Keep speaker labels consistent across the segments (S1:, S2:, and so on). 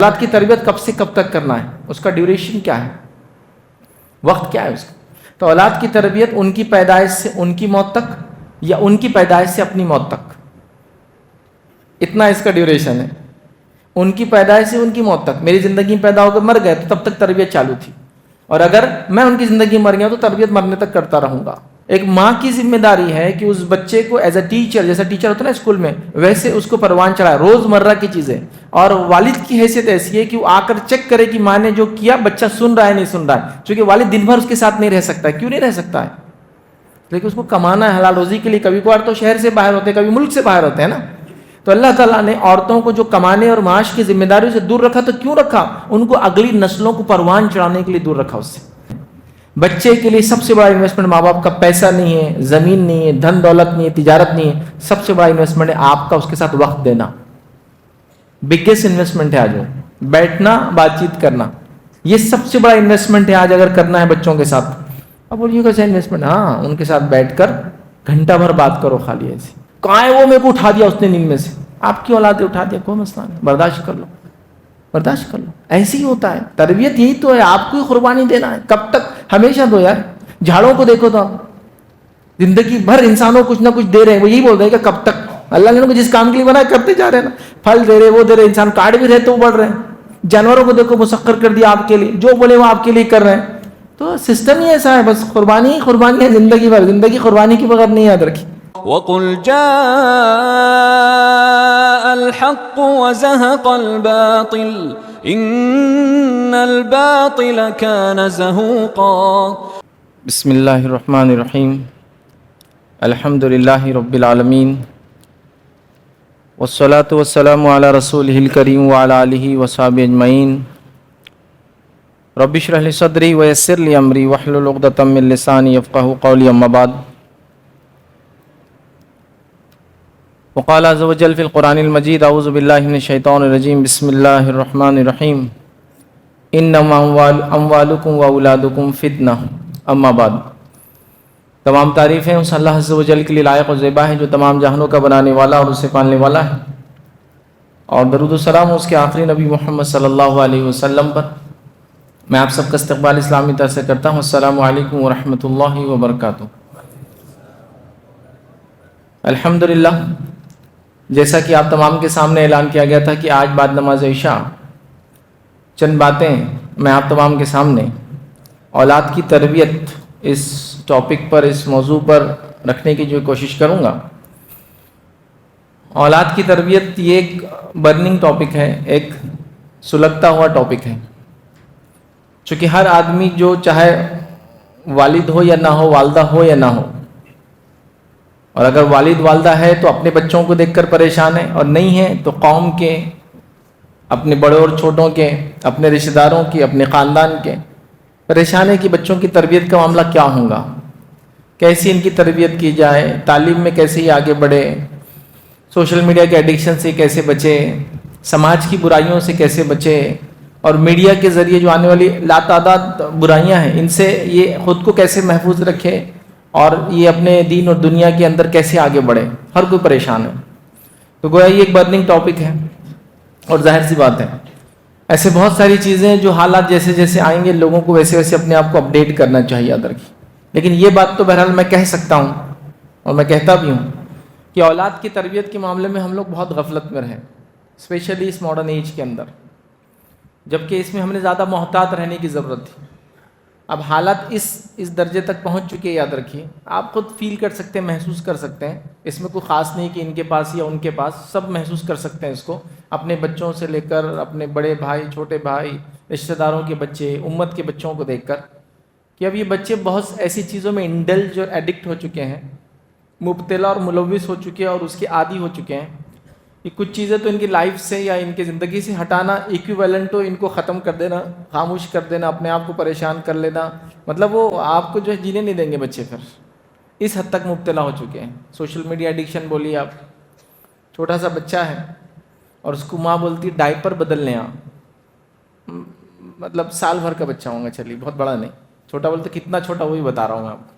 S1: اولاد کی تربیت کب سے کب تک کرنا ہے، اس کا ڈیوریشن کیا ہے، وقت کیا ہے اس کا؟ تو اولاد کی تربیت ان کی پیدائش سے ان کی موت تک، یا ان کی پیدائش سے اپنی موت تک، اتنا اس کا ڈیوریشن ہے۔ ان کی پیدائش سے ان کی موت تک، میری زندگی میں پیدا ہو کر مر گئے تو تب تک تربیت چالو تھی، اور اگر میں ان کی زندگی میں مر گیا تو تربیت مرنے تک کرتا رہوں گا۔ ایک ماں کی ذمہ داری ہے کہ اس بچے کو ایز اے ٹیچر، جیسا ٹیچر ہوتا ہے نا اسکول میں، ویسے اس کو پروان چڑھائے روز مرہ کی چیزیں۔ اور والد کی حیثیت ایسی ہے کہ وہ آ کر چیک کرے کہ ماں نے جو کیا بچہ سن رہا ہے نہیں سن رہا ہے، چونکہ والد دن بھر اس کے ساتھ نہیں رہ سکتا ہے۔ کیوں نہیں رہ سکتا ہے؟ لیکن اس کو کمانا ہے حلال روزی کے لیے، کبھی کبھار تو شہر سے باہر ہوتے ہیں، کبھی ملک سے باہر ہوتے ہیں نا۔ تو اللہ تعالیٰ نے عورتوں کو جو کمانے اور معاش کی ذمہ داریوں سے دور رکھا، تو کیوں رکھا؟ ان کو اگلی نسلوں کو پروان چڑھانے کے لیے دور رکھا۔ اس سے بچے کے لیے سب سے بڑا انویسٹمنٹ ماں باپ کا پیسہ نہیں ہے، زمین نہیں ہے، دھن دولت نہیں ہے، تجارت نہیں ہے، سب سے بڑا انویسٹمنٹ ہے آپ کا اس کے ساتھ وقت دینا۔ بگیسٹ انویسٹمنٹ ہے آج وہ بیٹھنا، بات چیت کرنا، یہ سب سے بڑا انویسٹمنٹ ہے آج اگر کرنا ہے بچوں کے ساتھ۔ اب بولیے کیسا انویسٹمنٹ؟ ہاں، ان کے ساتھ بیٹھ کر گھنٹہ بھر بات کرو، خالی ایسی کہاں ہے وہ میرے کو اٹھا دیا اس نے نیند میں سے، آپ کی اولاد نے اٹھا دیا، کوئی مسئلہ نہیں، برداشت کر لو، برداشت کر لو۔ ایسے ہی ہوتا ہے، تربیت یہی تو ہے، آپ کو ہی قربانی دینا ہے۔ کب تک؟ ہمیشہ دو یار۔ جھاڑوں کو دیکھو تو آپ زندگی بھر انسانوں کو کچھ نہ کچھ دے رہے ہیں، وہ یہی بول رہے ہیں کہ کب تک؟ اللہ نے ان کو جس کام کے لیے بنایا کرتے جا رہے ہیں نا، پھل دے رہے، وہ دے رہے، انسان کاٹ بھی رہے تو وہ بڑھ رہے ہیں۔ جانوروں کو دیکھو، مسخر کر دیا آپ کے لیے، جو بولے وہ آپ کے لیے کر رہے ہیں۔ تو سسٹم ہی ایسا ہے، بس قربانی ہی قربانی ہے زندگی بھر، زندگی قربانی کے بغیر نہیں یاد رکھی۔
S2: وَقُلْ جَاءَ الْحَقُّ وَزَهَقَ الْبَاطِلُ إِنَّ الْبَاطِلَ كَانَ زَهُوقًا۔
S1: بسم اللہ الرحمن الرحیم، الحمد للہ رب العالمین، والصلاة والسلام علی رسولہ الکریم وعلی آلہ وصحبہ اجمعین۔ رب اشرح لی صدری ویسر لی امری واحلل عقدۃ من لسانی یفقہوا قولی، اما بعد۔ وقال عز وجل فی القرآن المجید، اعوذ باللہ من الشیطان الرجیم، بسم اللہ الرحمن الرحیم، انما اموالکم واولادکم فتنہ، اما بعد۔ تمام تعریفیں اس اللہ عز و جل کے لیے لائق و زیبا ہے جو تمام جہانوں کا بنانے والا اور اسے پالنے والا ہے، اور درود و سلام اس کے آخری نبی محمد صلی اللہ علیہ وسلم پر۔ میں آپ سب کا استقبال اسلامی طرح سے کرتا ہوں، السلام علیکم ورحمۃ اللہ وبرکاتہ۔ الحمدللہ، جیسا کہ آپ تمام کے سامنے اعلان کیا گیا تھا کہ آج بعد نماز عشاء چند باتیں میں آپ تمام کے سامنے اولاد کی تربیت اس ٹاپک پر، اس موضوع پر رکھنے کی جو کوشش کروں گا۔ اولاد کی تربیت یہ ایک برننگ ٹاپک ہے، ایک سلگتا ہوا ٹاپک ہے، چونکہ ہر آدمی جو چاہے والد ہو یا نہ ہو، والدہ ہو یا نہ ہو، اور اگر والد والدہ ہے تو اپنے بچوں کو دیکھ کر پریشان ہے، اور نہیں ہے تو قوم کے، اپنے بڑوں اور چھوٹوں کے، اپنے رشتہ داروں کی، اپنے خاندان کے پریشان ہے کہ بچوں کی تربیت کا معاملہ کیا ہوگا، کیسے ان کی تربیت کی جائے، تعلیم میں کیسے ہی آگے بڑھے، سوشل میڈیا کے ایڈکشن سے کیسے بچے، سماج کی برائیوں سے کیسے بچے، اور میڈیا کے ذریعے جو آنے والی لاتعداد برائیاں ہیں ان سے یہ خود کو کیسے محفوظ رکھے، اور یہ اپنے دین اور دنیا کے اندر کیسے آگے بڑھے۔ ہر کوئی پریشان ہے، تو گویا یہ ایک برننگ ٹاپک ہے، اور ظاہر سی بات ہے ایسے بہت ساری چیزیں جو حالات جیسے جیسے آئیں گے لوگوں کو ویسے ویسے اپنے آپ کو اپڈیٹ کرنا چاہیے، یاد رکھیے۔ لیکن یہ بات تو بہرحال میں کہہ سکتا ہوں، اور میں کہتا بھی ہوں، کہ اولاد کی تربیت کے معاملے میں ہم لوگ بہت غفلت میں رہیں، اسپیشلی اس ماڈرن ایج کے اندر، جبکہ اس میں ہم نے زیادہ محتاط رہنے کی ضرورت تھی۔ اب حالات اس درجے تک پہنچ چکے ہیں، یاد رکھیے، آپ خود فیل کر سکتے ہیں، محسوس کر سکتے ہیں، اس میں کوئی خاص نہیں کہ ان کے پاس یا ان کے پاس، سب محسوس کر سکتے ہیں اس کو، اپنے بچوں سے لے کر اپنے بڑے بھائی، چھوٹے بھائی، رشتہ داروں کے بچے، امت کے بچوں کو دیکھ کر، کہ اب یہ بچے بہت ایسی چیزوں میں انڈلج اور ایڈکٹ ہو چکے ہیں، مبتلا اور ملوث ہو چکے ہیں، اور اس کے عادی ہو چکے ہیں کہ کچھ چیزیں تو ان کی لائف سے یا ان کی زندگی سے ہٹانا ایکویولنٹ ہو، ان کو ختم کر دینا، خاموش کر دینا، اپنے آپ کو پریشان کر لینا، مطلب وہ آپ کو جو ہے جینے نہیں دیں گے بچے، پھر اس حد تک مبتلا ہو چکے ہیں۔ سوشل میڈیا ایڈکشن بولیے آپ، چھوٹا سا بچہ ہے اور اس کو ماں بولتی ڈائپر بدلنے آ، مطلب سال بھر کا بچہ ہوں گا، چلیے بہت بڑا نہیں، چھوٹا بولتے کتنا چھوٹا وہی بتا رہا ہوں میں آپ کو،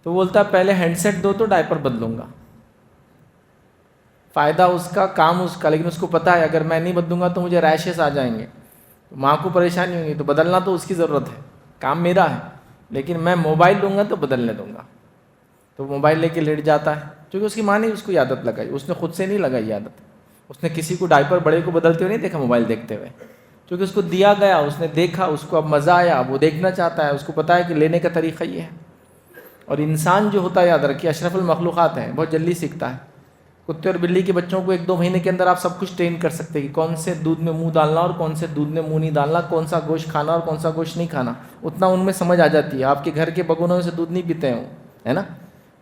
S1: تو بولتا ہے پہلے ہینڈ سیٹ دو تو ڈائپر بدلوں گا، فائدہ اس کا، کام اس کا، لیکن اس کو پتہ ہے اگر میں نہیں بدلوں گا تو مجھے ریشز آ جائیں گے، ماں کو پریشانی ہوگی، تو بدلنا تو اس کی ضرورت ہے، کام میرا ہے، لیکن میں موبائل لوں گا تو بدلنے دوں گا، تو موبائل لے کے لیٹ جاتا ہے، کیونکہ اس کی ماں نے اس کو عادت لگائی، اس نے خود سے نہیں لگائی عادت، اس نے کسی کو ڈائپر بڑے کو بدلتے ہوئے نہیں دیکھا موبائل دیکھتے ہوئے، کیونکہ اس کو دیا گیا، اس نے دیکھا، اس کو اب مزہ آیا، اب وہ دیکھنا چاہتا ہے، اس کو پتہ ہے کہ لینے کا طریقہ یہ ہے۔ اور انسان جو ہوتا ہے، یاد رکھیے، اشرف المخلوقات ہے، بہت جلدی سیکھتا ہے۔ کتے اور بلی کے بچوں کو 1-2 مہینے کے اندر آپ سب کچھ ٹرین کر سکتے ہیں کہ کون سے دودھ میں منہ ڈالنا اور کون سے دودھ میں منہ نہیں ڈالنا، کون سا گوشت کھانا اور کون سا گوشت نہیں کھانا، اتنا ان میں سمجھ آ جاتی ہے۔ آپ کے گھر کے بگونوں سے دودھ نہیں پیتے ہیں، ہے نا،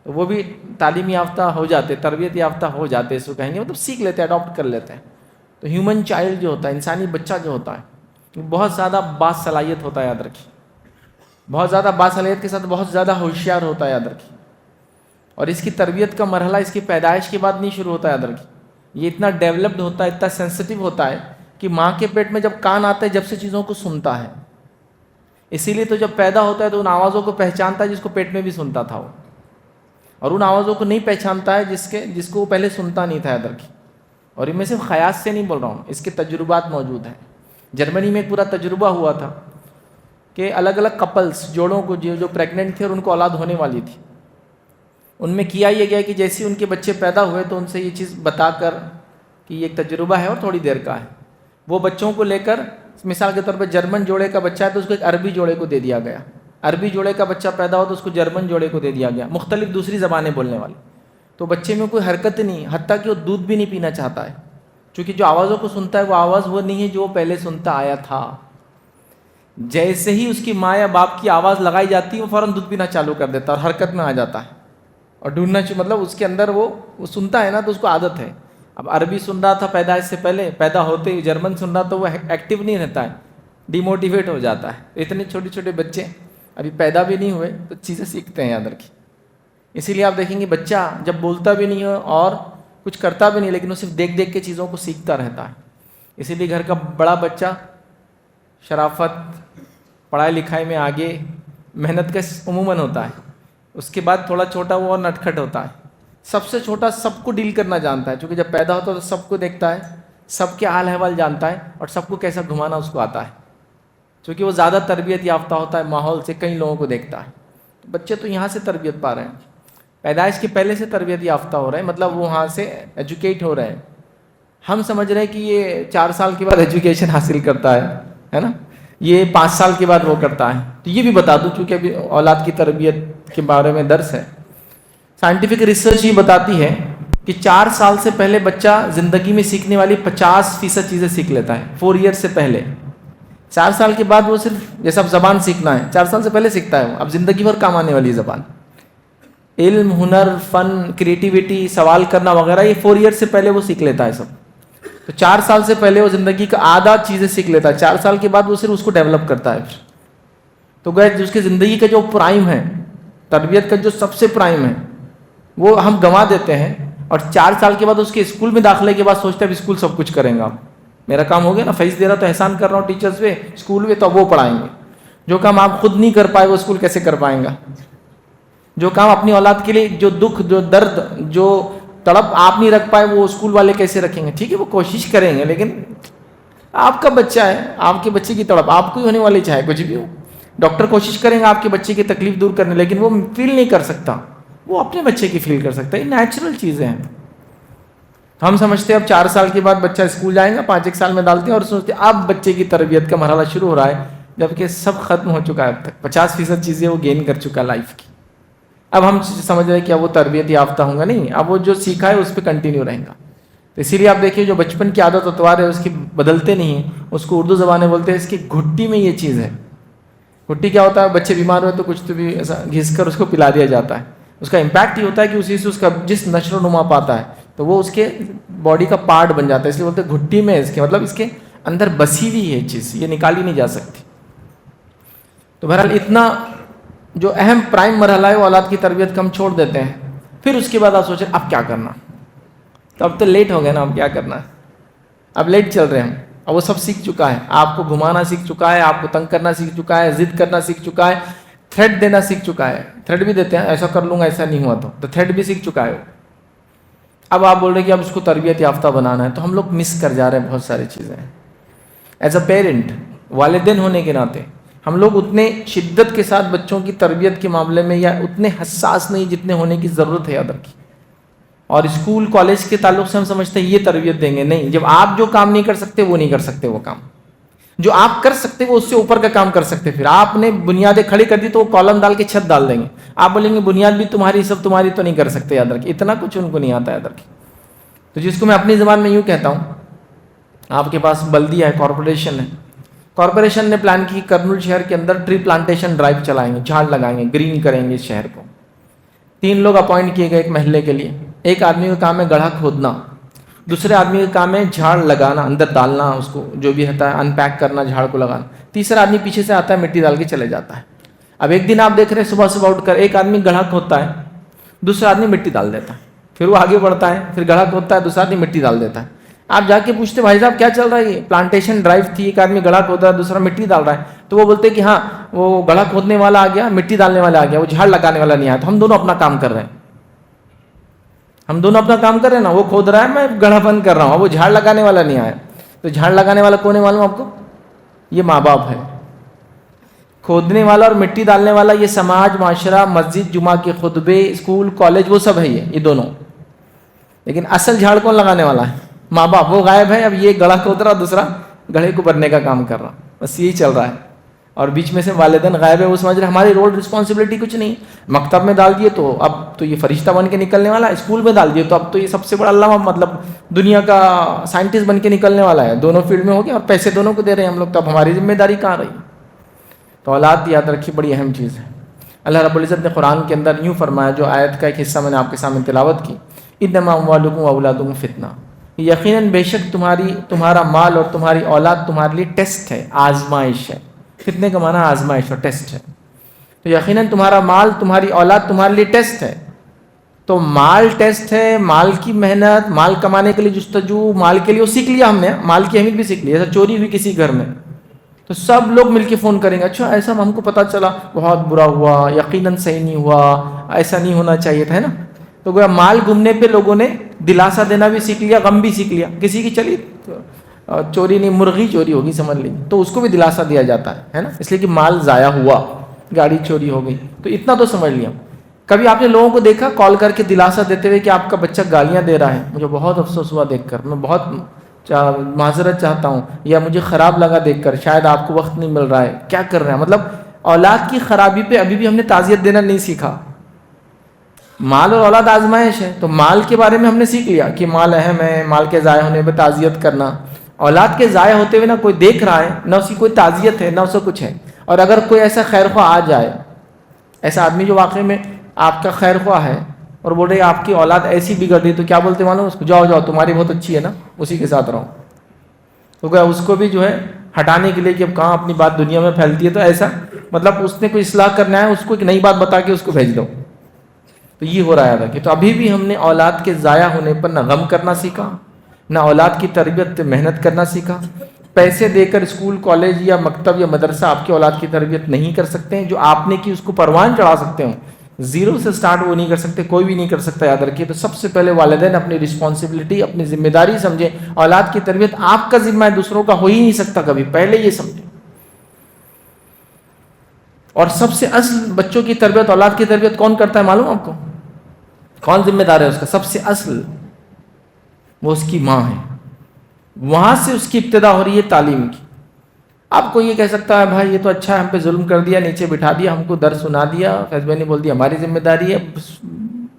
S1: تو وہ بھی تعلیم یافتہ ہو جاتے، تربیت یافتہ ہو جاتے، اس کو کہیں گے، مطلب سیکھ لیتے ہیں، اڈاپٹ کر لیتے ہیں۔ تو ہیومن چائلڈ جو ہوتا ہے، انسانی بچہ جو ہوتا ہے، بہت زیادہ باصلاحیت ہوتا ہے، یاد رکھیے، بہت زیادہ باصلاحیت کے ساتھ بہت زیادہ ہوشیار ہوتا ہے، یاد رکھیے۔ اور اس کی تربیت کا مرحلہ اس کی پیدائش کے بعد نہیں شروع ہوتا ہے، یاد رکھیے۔ یہ اتنا ڈیولپڈ ہوتا ہے، اتنا سینسٹیو ہوتا ہے کہ ماں کے پیٹ میں جب کان آتا ہے، جب سے چیزوں کو سنتا ہے، اسی لیے تو جب پیدا ہوتا ہے تو ان آوازوں کو پہچانتا ہے جس کو پیٹ میں بھی سنتا تھا وہ، اور ان آوازوں کو نہیں پہچانتا ہے جس کو وہ پہلے سنتا نہیں تھا، یاد رکھیے۔ اور ان میں صرف خیال سے نہیں بول رہا ہوں، اس کے تجربات موجود ہیں۔ جرمنی میں ایک پورا تجربہ ہوا تھا کہ الگ الگ کپلز، جوڑوں کو جو پریگننٹ تھے اور ان کو اولاد ہونے والی تھی، ان میں کیا یہ گیا کہ جیسے ان کے بچے پیدا ہوئے تو ان سے یہ چیز بتا کر کہ یہ ایک تجربہ ہے اور تھوڑی دیر کا ہے، وہ بچوں کو لے کر، مثال کے طور پہ جرمن جوڑے کا بچہ ہے تو اس کو ایک عربی جوڑے کو دے دیا گیا، عربی جوڑے کا بچہ پیدا ہو تو اس کو جرمن جوڑے کو دے دیا گیا، مختلف دوسری زبانیں بولنے والے، تو بچے میں کوئی حرکت نہیں، حتیٰ کہ وہ دودھ بھی نہیں پینا چاہتا ہے، چونکہ جو آوازوں کو سنتا ہے وہ آواز وہ نہیں ہے جو وہ پہلے سنتا آیا تھا۔ جیسے ہی اس کی ماں یا باپ کی آواز لگائی جاتی ہے وہ فوراً دودھ پینا چالو کر دیتا ہے اور حرکت میں آ جاتا ہے اور ڈھونڈنا مطلب اس کے اندر وہ سنتا ہے نا، تو اس کو عادت ہے۔ اب عربی سن رہا تھا پیدائش سے پہلے، پیدا ہوتے ہی جرمن سن رہا تو وہ ایکٹیو نہیں رہتا ہے، ڈی موٹیویٹ ہو جاتا ہے۔ اتنے چھوٹے چھوٹے بچے ابھی پیدا بھی نہیں ہوئے تو چیزیں سیکھتے ہیں، یاد رکھیے۔ اسی لیے آپ دیکھیں گے بچہ جب بولتا بھی نہیں ہو اور کچھ کرتا بھی نہیں، لیکن وہ صرف دیکھ دیکھ کے چیزوں کو سیکھتا رہتا ہے۔ اسی لیے گھر کا بڑا بچہ شرافت، پڑھائی لکھائی میں آگے، محنت کا عموماً ہوتا ہے، اس کے بعد تھوڑا چھوٹا وہ اور نٹکھٹ ہوتا ہے، سب سے چھوٹا سب کو ڈیل کرنا جانتا ہے، چونکہ جب پیدا ہوتا ہے تو سب کو دیکھتا ہے، سب کے حال احوال جانتا ہے اور سب کو کیسا گھمانا اس کو آتا ہے، چونکہ وہ زیادہ تربیت یافتہ ہوتا ہے، ماحول سے کئی لوگوں کو دیکھتا ہے۔ بچے تو یہاں سے تربیت پا رہے ہیں، پیدائش کے پہلے سے تربیت یافتہ ہو رہے ہیں، مطلب وہ وہاں سے ایجوکیٹ ہو رہے ہیں۔ ہم سمجھ رہے ہیں کہ یہ 4 سال کے بعد ایجوکیشن حاصل کرتا ہے نا، یہ 5 سال کے بعد وہ کرتا ہے۔ تو یہ بھی بتا دوں، چونکہ ابھی اولاد کی تربیت کے بارے میں درس ہے، سائنٹیفک ریسرچ یہ بتاتی ہے کہ 4 سال سے پہلے بچہ زندگی میں سیکھنے والی 50% چیزیں سیکھ لیتا ہے، 4 ایئر سے پہلے۔ 4 سال کے بعد وہ صرف، جیسا اب زبان سیکھنا ہے 4 سال سے پہلے سیکھتا ہے وہ، اب زندگی بھر کام آنے والی زبان، علم، ہنر، فن، کریٹیویٹی، سوال کرنا وغیرہ، یہ 4 ایئر سے پہلے وہ سیکھ لیتا ہے سب۔ تو 4 سال سے پہلے وہ زندگی کا آدھا چیزیں سیکھ لیتا ہے، 4 سال کے بعد وہ صرف اس کو ڈیولپ کرتا ہے پھر۔ تو گئے اس کی زندگی کا جو پرائم ہے، تربیت کا جو سب سے پرائم ہے، وہ ہم گنوا دیتے ہیں، اور 4 سال کے بعد اس کے اسکول میں داخلے کے بعد سوچتے ہیں اسکول سب کچھ کریں گا، میرا کام ہو گیا نا، فیس دے رہا تو احسان کر رہا ہوں ٹیچرز پہ، اسکول میں تو وہ پڑھائیں گے۔ جو کام آپ خود نہیں کر پائے وہ اسکول کیسے کر پائیں گا؟ جو کام اپنی اولاد کے لیے، جو دکھ، جو درد، جو تڑپ آپ نہیں رکھ پائے وہ اسکول والے کیسے رکھیں گے؟ ٹھیک ہے وہ کوشش کریں گے، لیکن آپ کا بچہ ہے، آپ کے بچے کی تڑپ آپ کو ہی ہونے والی، چاہے کچھ بھی ہو۔ ڈاکٹر کوشش کریں گے آپ کے بچے کی تکلیف دور کرنے، لیکن وہ فیل نہیں کر سکتا، وہ اپنے بچے کی فیل کر سکتا ہے، یہ نیچرل چیزیں ہیں۔ ہم سمجھتے ہیں اب 4 سال کے بعد بچہ اسکول جائے گا، 5 سال میں ڈالتے ہیں اور سوچتے ہیں اب بچے کی تربیت کا مرحلہ شروع ہو رہا ہے، جبکہ سب ختم ہو چکا ہے، اب تک 50% چیزیں وہ گین کر چکا ہے لائف کی۔ اب ہم سمجھ رہے ہیں کہ اب وہ تربیت یافتہ ہوں گا، نہیں، اب وہ جو سیکھا ہے اس پہ کنٹینیو رہیں گا۔ تو اسی لیے آپ دیکھیے جو بچپن کی عادت اتوار ہے اس کی بدلتے نہیں ہیں، اس کو اردو زبان میں بولتے ہیں اس کی گھٹی میں یہ چیز ہے۔ گھٹی کیا ہوتا ہے؟ بچے بیمار ہوئے تو کچھ تو بھی ایسا گھس کر اس کو پلا دیا جاتا ہے، اس کا امپیکٹ یہ ہوتا ہے کہ اسی سے اس کا جس نشر و نما پاتا ہے تو وہ اس کے باڈی کا پارٹ بن جاتا ہے، اس لیے بولتے ہیں گھٹی میں، اس کے مطلب اس کے اندر بسی ہوئی ہے چیز، یہ نکالی نہیں جا سکتی۔ تو بہرحال اتنا جو اہم پرائم مرحلہ ہے وہ اولاد کی تربیت کا ہم چھوڑ دیتے ہیں، پھر اس کے بعد آپ سوچیں اب کیا کرنا، تو اب تو لیٹ ہو گئے نا، اب کیا کرنا ہے، اب لیٹ چل رہے ہیں ہم، اب وہ سب سیکھ چکا ہے، آپ کو گھمانا سیکھ چکا ہے، آپ کو تنگ کرنا سیکھ چکا ہے، ضد کرنا سیکھ چکا ہے، تھریٹ دینا سیکھ چکا ہے، تھریٹ بھی دیتے ہیں ایسا کر لوں گا ایسا نہیں ہوا تو تھریٹ بھی سیکھ چکا ہے۔ اب آپ بول رہے ہیں کہ اب اس کو تربیت یافتہ بنانا ہے، تو ہم لوگ مس کر جا رہے ہیں بہت ساری چیزیں. ایز اے پیرنٹ، والدین ہونے کے ناطے ہم لوگ اتنے شدت کے ساتھ بچوں کی تربیت کے معاملے میں یا اتنے حساس نہیں جتنے ہونے کی ضرورت ہے ادر کی. اور اسکول کالج کے تعلق سے ہم سمجھتے ہیں یہ تربیت دیں گے. نہیں، جب آپ جو کام نہیں کر سکتے وہ نہیں کر سکتے، وہ کام جو آپ کر سکتے وہ اس سے اوپر کا کام کر سکتے. پھر آپ نے بنیادیں کھڑی کر دی تو وہ کالم ڈال کے چھت ڈال دیں گے. آپ بولیں گے بنیاد بھی تمہاری، سب تمہاری، تو نہیں کر سکتے. یاد رکھیں اتنا کچھ ان کو نہیں آتا ہے ادر کی. تو جس کو میں اپنی زبان میں یوں کہتا ہوں، آپ کے پاس بلدیہ ہے، کارپوریشن ہے. کارپوریشن نے پلان کی کرنول شہر کے اندر ٹری پلانٹیشن ڈرائیو چلائیں گے، جھاڑ لگائیں گے، گرین کریں گے اس شہر کو. 3 لوگ اپوائنٹ کیے گئے ایک محلے کے لیے. ایک آدمی کا کام ہے گڑھا کھودنا، دوسرے آدمی کا کام ہے جھاڑ لگانا، اندر ڈالنا اس کو جو بھی ہوتا ہے، ان پیک کرنا، جھاڑ کو لگانا. تیسرا آدمی پیچھے سے آتا ہے، مٹی ڈال کے چلے جاتا ہے. اب ایک دن آپ دیکھ رہے ہیں صبح صبح اٹھ کر ایک آدمی گڑھا کھودتا ہے، دوسرا آدمی مٹی ڈال دیتا ہے. پھر وہ آگے بڑھتا ہے، پھر گڑھا کھودتا ہے، دوسرا آدمی مٹی ڈال دیتا ہے. آپ جا کے پوچھتے بھائی صاحب کیا چل رہا ہے؟ یہ پلانٹیشن ڈرائیو تھی، ایک آدمی گڑھا کھود رہا ہے، دوسرا مٹی ڈال رہا ہے. تو وہ بولتے کہ ہاں وہ گڑھا کھودنے والا آ گیا، مٹی ڈالنے والا آ گیا، وہ جھاڑ لگانے والا نہیں آیا. تو ہم دونوں اپنا کام کر رہے ہیں، ہم دونوں اپنا کام کر رہے ہیں نا. وہ کھود رہا ہے، میں گڑھا بند کر رہا ہوں. وہ جھاڑ لگانے والا نہیں آیا. تو جھاڑ لگانے والا کون ہے معلوم آپ کو؟ یہ ماں باپ ہے. کھودنے والا اور مٹی ڈالنے والا یہ سماج، معاشرہ، مسجد، جمعہ کے خطبے، اسکول، کالج، وہ سب ہے یہ دونوں. لیکن اصل جھاڑ کون لگانے والا ہے؟ ماں باپ. وہ غائب ہے. اب یہ گڑھا کھود رہا، دوسرا گڑھے کو بھرنے کا کام کر رہا. بس یہی چل رہا ہے. اور بیچ میں سے والدین غائب ہے. وہ سمجھ رہے ہماری رول رسپانسبلٹی کچھ نہیں. مکتب میں ڈال دیے تو اب تو یہ فرشتہ بن کے نکلنے والا ہے. اسکول میں ڈال دیے تو اب تو یہ سب سے بڑا علامہ، مطلب دنیا کا سائنٹسٹ بن کے نکلنے والا ہے. دونوں فیلڈ میں ہو گیا اور پیسے دونوں کو دے رہے ہیں ہم لوگ. تو اب ہماری ذمہ داری کہاں رہی؟ تو اولاد یاد رکھیے بڑی اہم چیز ہے. اللہ رب العزت نے قرآن کے اندر یوں فرمایا، جو آیت کا ایک حصہ میں نے آپ کے سامنے تلاوت کی، انما اموالکم واولادکم فتنہ، یقیناً بے شک تمہارا مال اور تمہاری اولاد تمہارے لیے ٹیسٹ ہے، آزمائش ہے. فتنے کا معنی آزمائش اور ٹیسٹ ہے. تو یقیناً تمہارا مال، تمہاری اولاد تمہارے لیے ٹیسٹ ہے. تو مال ٹیسٹ ہے، مال کی محنت، مال کمانے کے لیے جستجو، مال کے لیے وہ سیکھ لیا ہم نے، مال کی اہمیت بھی سیکھ لی. ایسا چوری ہوئی کسی گھر میں تو سب لوگ مل کے فون کریں گے، اچھا ایسا ہم کو پتہ چلا، بہت برا ہوا، یقیناً صحیح نہیں ہوا، ایسا نہیں ہونا چاہیے تھا، ہے نا. تو گویا مال گمنے پہ لوگوں نے دلاسا دینا بھی سیکھ لیا، غم بھی سیکھ لیا. کسی کی چلی چوری نہیں، مرغی چوری ہوگی سمجھ لی، تو اس کو بھی دلاسا دیا جاتا ہے نا، اس لیے کہ مال ضائع ہوا، گاڑی چوری ہو گئی، تو اتنا تو سمجھ لیا. کبھی آپ نے لوگوں کو دیکھا کال کر کے دلاسا دیتے ہوئے کہ آپ کا بچہ گالیاں دے رہا ہے، مجھے بہت افسوس ہوا دیکھ کر، میں بہت معذرت چاہتا ہوں، یا مجھے خراب لگا دیکھ کر، شاید آپ کو وقت نہیں مل رہا ہے، کیا کر رہے ہیں؟ مطلب اولاد کی خرابی پہ ابھی بھی ہم نے تعزیت دینا نہیں سیکھا. مال اور اولاد آزمائش ہے، تو مال کے بارے میں ہم نے سیکھ لیا کہ مال اہم ہے، مال کے ضائع ہونے پہ تعزیت کرنا. اولاد کے ضائع ہوتے ہوئے نہ کوئی دیکھ رہا ہے، نہ اس کی کوئی تعزیت ہے، نہ اسے کچھ ہے. اور اگر کوئی ایسا خیر خواہ آ جائے، ایسا آدمی جو واقعی میں آپ کا خیر خواہ ہے اور بول رہے آپ کی اولاد ایسی بگڑ رہی، تو کیا بولتے معلوم اس کو؟ جاؤ جاؤ، تمہاری بہت اچھی ہے نا، اسی کے ساتھ رہو. تو کیا اس کو بھی جو ہے ہٹانے کے لیے کہ اب کہاں اپنی بات دنیا میں پھیلتی ہے، تو ایسا مطلب اس نے کوئی اصلاح کرنا ہے، اس کو ایک نئی بات بتا کے اس کو بھیج دو. تو یہ ہو رہا ہے کہ تو ابھی بھی ہم نے اولاد کے ضائع ہونے پر نہ غم کرنا سیکھا، نہ اولاد کی تربیت پہ محنت کرنا سیکھا. پیسے دے کر اسکول، کالج یا مکتب یا مدرسہ آپ کی اولاد کی تربیت نہیں کر سکتے ہیں. جو آپ نے کی اس کو پروان چڑھا سکتے ہیں، زیرو سے سٹارٹ وہ نہیں کر سکتے، کوئی بھی نہیں کر سکتا. یاد رکھیے. تو سب سے پہلے والدین اپنی رسپانسبلٹی، اپنی ذمہ داری سمجھیں. اولاد کی تربیت آپ کا ذمہ ہے، دوسروں کا ہو ہی نہیں سکتا کبھی، پہلے یہ سمجھیں. اور سب سے اصل بچوں کی تربیت، اولاد کی تربیت کون کرتا ہے معلوم آپ کو؟ کون ذمہ دار ہے اس کا؟ سب سے اصل وہ اس کی ماں ہے. وہاں سے اس کی ابتدا ہو رہی ہے تعلیم کی. آپ کو یہ کہہ سکتا ہے بھائی یہ تو اچھا ہے، ہم پہ ظلم کر دیا، نیچے بٹھا دیا، ہم کو درس سنا دیا، فیض بھائی نے بول دیا ہماری ذمہ داری ہے،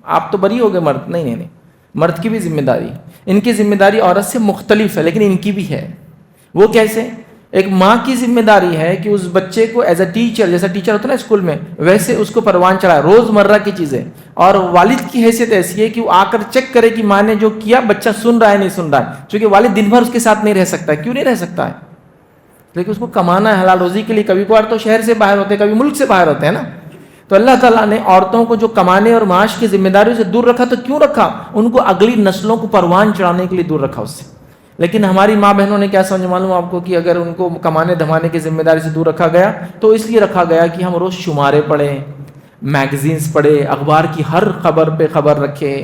S1: آپ تو بری ہو گئے مرد. نہیں، مرد کی بھی ذمہ داری، ان کی ذمہ داری عورت سے مختلف ہے، لیکن ان کی بھی ہے. وہ کیسے؟ ایک ماں کی ذمہ داری ہے کہ اس بچے کو ایز اے ٹیچر، جیسا ٹیچر ہوتا ہے نا اسکول میں، ویسے اس کو پروان چڑھائے روز مرہ کی چیزیں. اور والد کی حیثیت ایسی ہے کہ وہ آ کر چیک کرے کہ ماں نے جو کیا بچہ سن رہا ہے نہیں سن رہا ہے. چونکہ والد دن بھر اس کے ساتھ نہیں رہ سکتا ہے. کیوں نہیں رہ سکتا ہے؟ لیکن اس کو کمانا ہے حلال روزی کے لیے. کبھی کبھار تو شہر سے باہر ہوتے ہیں، کبھی ملک سے باہر ہوتے ہیں نا. تو اللہ تعالیٰ نے عورتوں کو جو کمانے اور معاش کی ذمہ داریوں سے دور رکھا. تو کیوں رکھا؟ ان کو اگلی نسلوں کو پروان چڑھانے کے لیے دور رکھا اس سے. لیکن ہماری ماں بہنوں نے کیا سمجھ معلوم آپ کو کہ اگر ان کو کمانے دھمانے کی ذمہ داری سے دور رکھا گیا تو اس لیے رکھا گیا کہ ہم روز شمارے پڑھیں، میگزینز پڑھیں، اخبار کی ہر خبر پہ خبر رکھیں،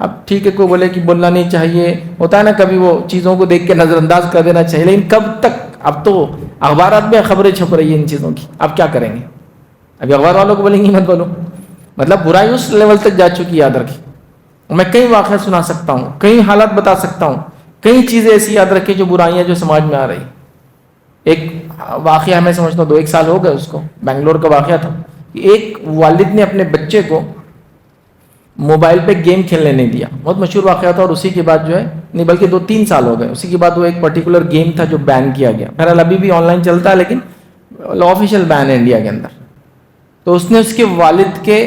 S1: اب ٹھیک ہے کوئی بولے کہ بولنا نہیں چاہیے، ہوتا ہے نا کبھی وہ چیزوں کو دیکھ کے نظر انداز کر دینا چاہیے، لیکن کب تک؟ اب تو اخبارات میں خبریں چھپ رہی ہیں ان چیزوں کی، اب کیا کریں گے؟ ابھی اخبار والوں کو بولیں گے مت بولو، مطلب برائی اس لیول تک جا چکی، یاد رکھیں۔ میں کئی واقعہ سنا سکتا ہوں، کئی حالات بتا سکتا ہوں، کئی چیزیں ایسی یاد رکھیں جو برائیاں جو سماج میں آ رہی۔ ایک واقعہ میں سمجھتا ہوں 2-1 سال ہو گئے اس کو، بنگلور کا واقعہ تھا کہ ایک والد نے اپنے بچے کو موبائل پہ گیم کھیلنے نہیں دیا، بہت مشہور واقعہ تھا، اور اسی کے بعد جو ہے نہیں بلکہ 2-3 سال ہو گئے، اسی کے بعد وہ ایک پرٹیکولر گیم تھا جو بین کیا گیا، بہرحال ابھی بھی آن لائن چلتا ہے لیکن آفیشیل بین ہے انڈیا کے اندر۔ تو اس نے اس کے والد کے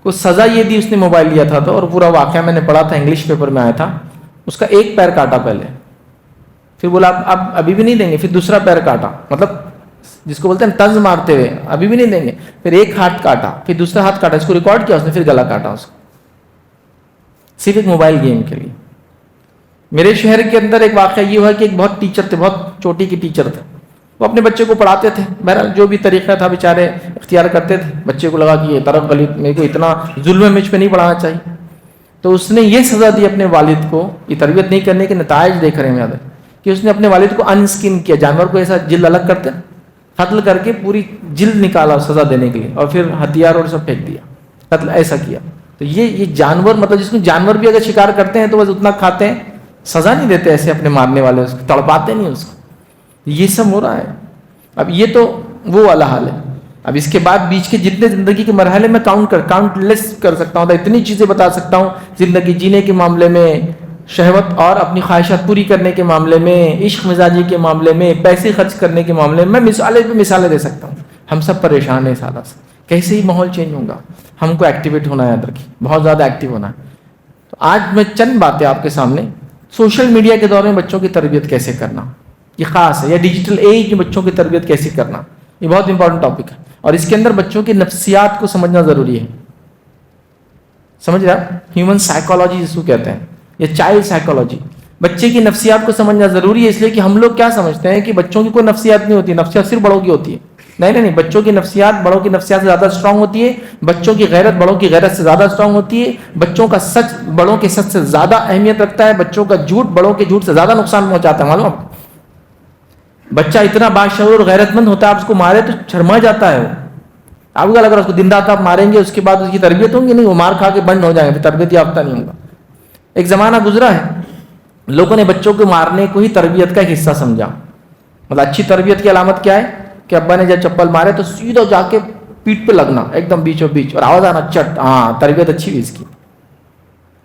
S1: کو سزا یہ دی، اس نے موبائل لیا تھا تو، اور پورا واقعہ میں نے پڑھا تھا، انگلش پیپر میں آیا تھا، اس کا ایک پیر کاٹا پہلے، پھر بولا اب ابھی بھی نہیں دیں گے، پھر دوسرا پیر کاٹا، مطلب جس کو بولتے ہیں طنز مارتے ہوئے، ابھی بھی نہیں دیں گے، پھر ایک ہاتھ کاٹا، پھر دوسرا ہاتھ کاٹا، اس کو ریکارڈ کیا اس نے، پھر گلا کاٹا اس کو، صرف ایک موبائل گیم کے لیے۔ میرے شہر کے اندر ایک واقعہ یہ ہوا کہ ایک بہت ٹیچر تھے، بہت چوٹی کی ٹیچر تھے، وہ اپنے بچے کو پڑھاتے تھے، بہرحال جو بھی طریقہ تھا بیچارے اختیار کرتے تھے، بچے کو لگا کہ یہ طرف غلط، میرے کو اتنا ظلم ہے مجھ پہ نہیں پڑھانا چاہیے، تو اس نے یہ سزا دی اپنے والد کو، یہ تربیت نہیں کرنے کے نتائج دیکھ رہے ہیں یاد ہے، کہ اس نے اپنے والد کو ان اسکن کیا، جانور کو ایسا جلد الگ کرتے قتل کر کے پوری جلد نکالا سزا دینے کے لیے، اور پھر ہتھیار اور سب پھینک دیا، قتل ایسا کیا۔ تو یہ جانور، مطلب جس کو جانور بھی اگر شکار کرتے ہیں تو بس اتنا کھاتے ہیں، سزا نہیں دیتے ایسے اپنے مارنے والے، اس کو تڑپاتے نہیں اس کو، یہ سب ہو رہا ہے۔ اب یہ تو وہ والا حال ہے، اب اس کے بعد بیچ کے جتنے زندگی کے مرحلے میں کاؤنٹ لیس کر سکتا ہوں، اتنی چیزیں بتا سکتا ہوں، زندگی جینے کے معاملے میں، شہوت اور اپنی خواہشات پوری کرنے کے معاملے میں، عشق مزاجی کے معاملے میں، پیسے خرچ کرنے کے معاملے میں، مثالیں دے سکتا ہوں۔ ہم سب پریشان ہیں سادہ سے، کیسے ہی ماحول چینج ہوگا، ہم کو ایکٹیویٹ ہونا ہے، یاد رکھیے بہت زیادہ ایکٹیو ہونا ہے۔ تو آج میں چند باتیں آپ کے سامنے، سوشل میڈیا کے دور میں بچوں کی تربیت کیسے کرنا یہ خاص ہے، یا ڈیجیٹل ایج میں بچوں کی تربیت کیسے کرنا، یہ بہت امپورٹنٹ ٹاپک ہے، اور اس کے اندر بچوں کی نفسیات کو سمجھنا ضروری ہے۔ سمجھ رہے آپ؟ ہیومن سائیکالوجی جس کو کہتے ہیں، یا چائلڈ سائیکالوجی، بچے کی نفسیات کو سمجھنا ضروری ہے، اس لیے کہ ہم لوگ کیا سمجھتے ہیں کہ بچوں کی کوئی نفسیات نہیں ہوتی، نفسیات صرف بڑوں کی ہوتی ہے۔ نہیں، بچوں کی نفسیات بڑوں کی نفسیات سے زیادہ اسٹرانگ ہوتی ہے، بچوں کی غیرت بڑوں کی غیرت سے زیادہ اسٹرانگ ہوتی ہے، بچوں کا سچ بڑوں کے سچ سے زیادہ اہمیت رکھتا ہے، بچوں کا جھوٹ بڑوں کے جھوٹ سے زیادہ نقصان پہنچاتا ہے، معلوم آپ کو؟ بچہ اتنا باشعور اور غیرت مند ہوتا ہے، آپ اس کو مارے تو شرما جاتا ہے، وہ آپ کو اگر اس کو دن رات آپ ماریں گے، اس کے بعد اس کی تربیت ہوگی نہیں، وہ مار کھا کے بند ہو جائیں گے، پھر تربیت یافتہ نہیں ہوگا۔ ایک زمانہ گزرا ہے، لوگوں نے بچوں کو مارنے کو ہی تربیت کا ایک حصہ سمجھا، مطلب اچھی تربیت کی علامت کیا ہے کہ ابا نے جب چپل مارے تو سیدھا جا کے پیٹ پہ لگنا، ایک دم بیچوں بیچ، اور آواز آنا چٹ، ہاں تربیت اچھی ہوئی اس کی۔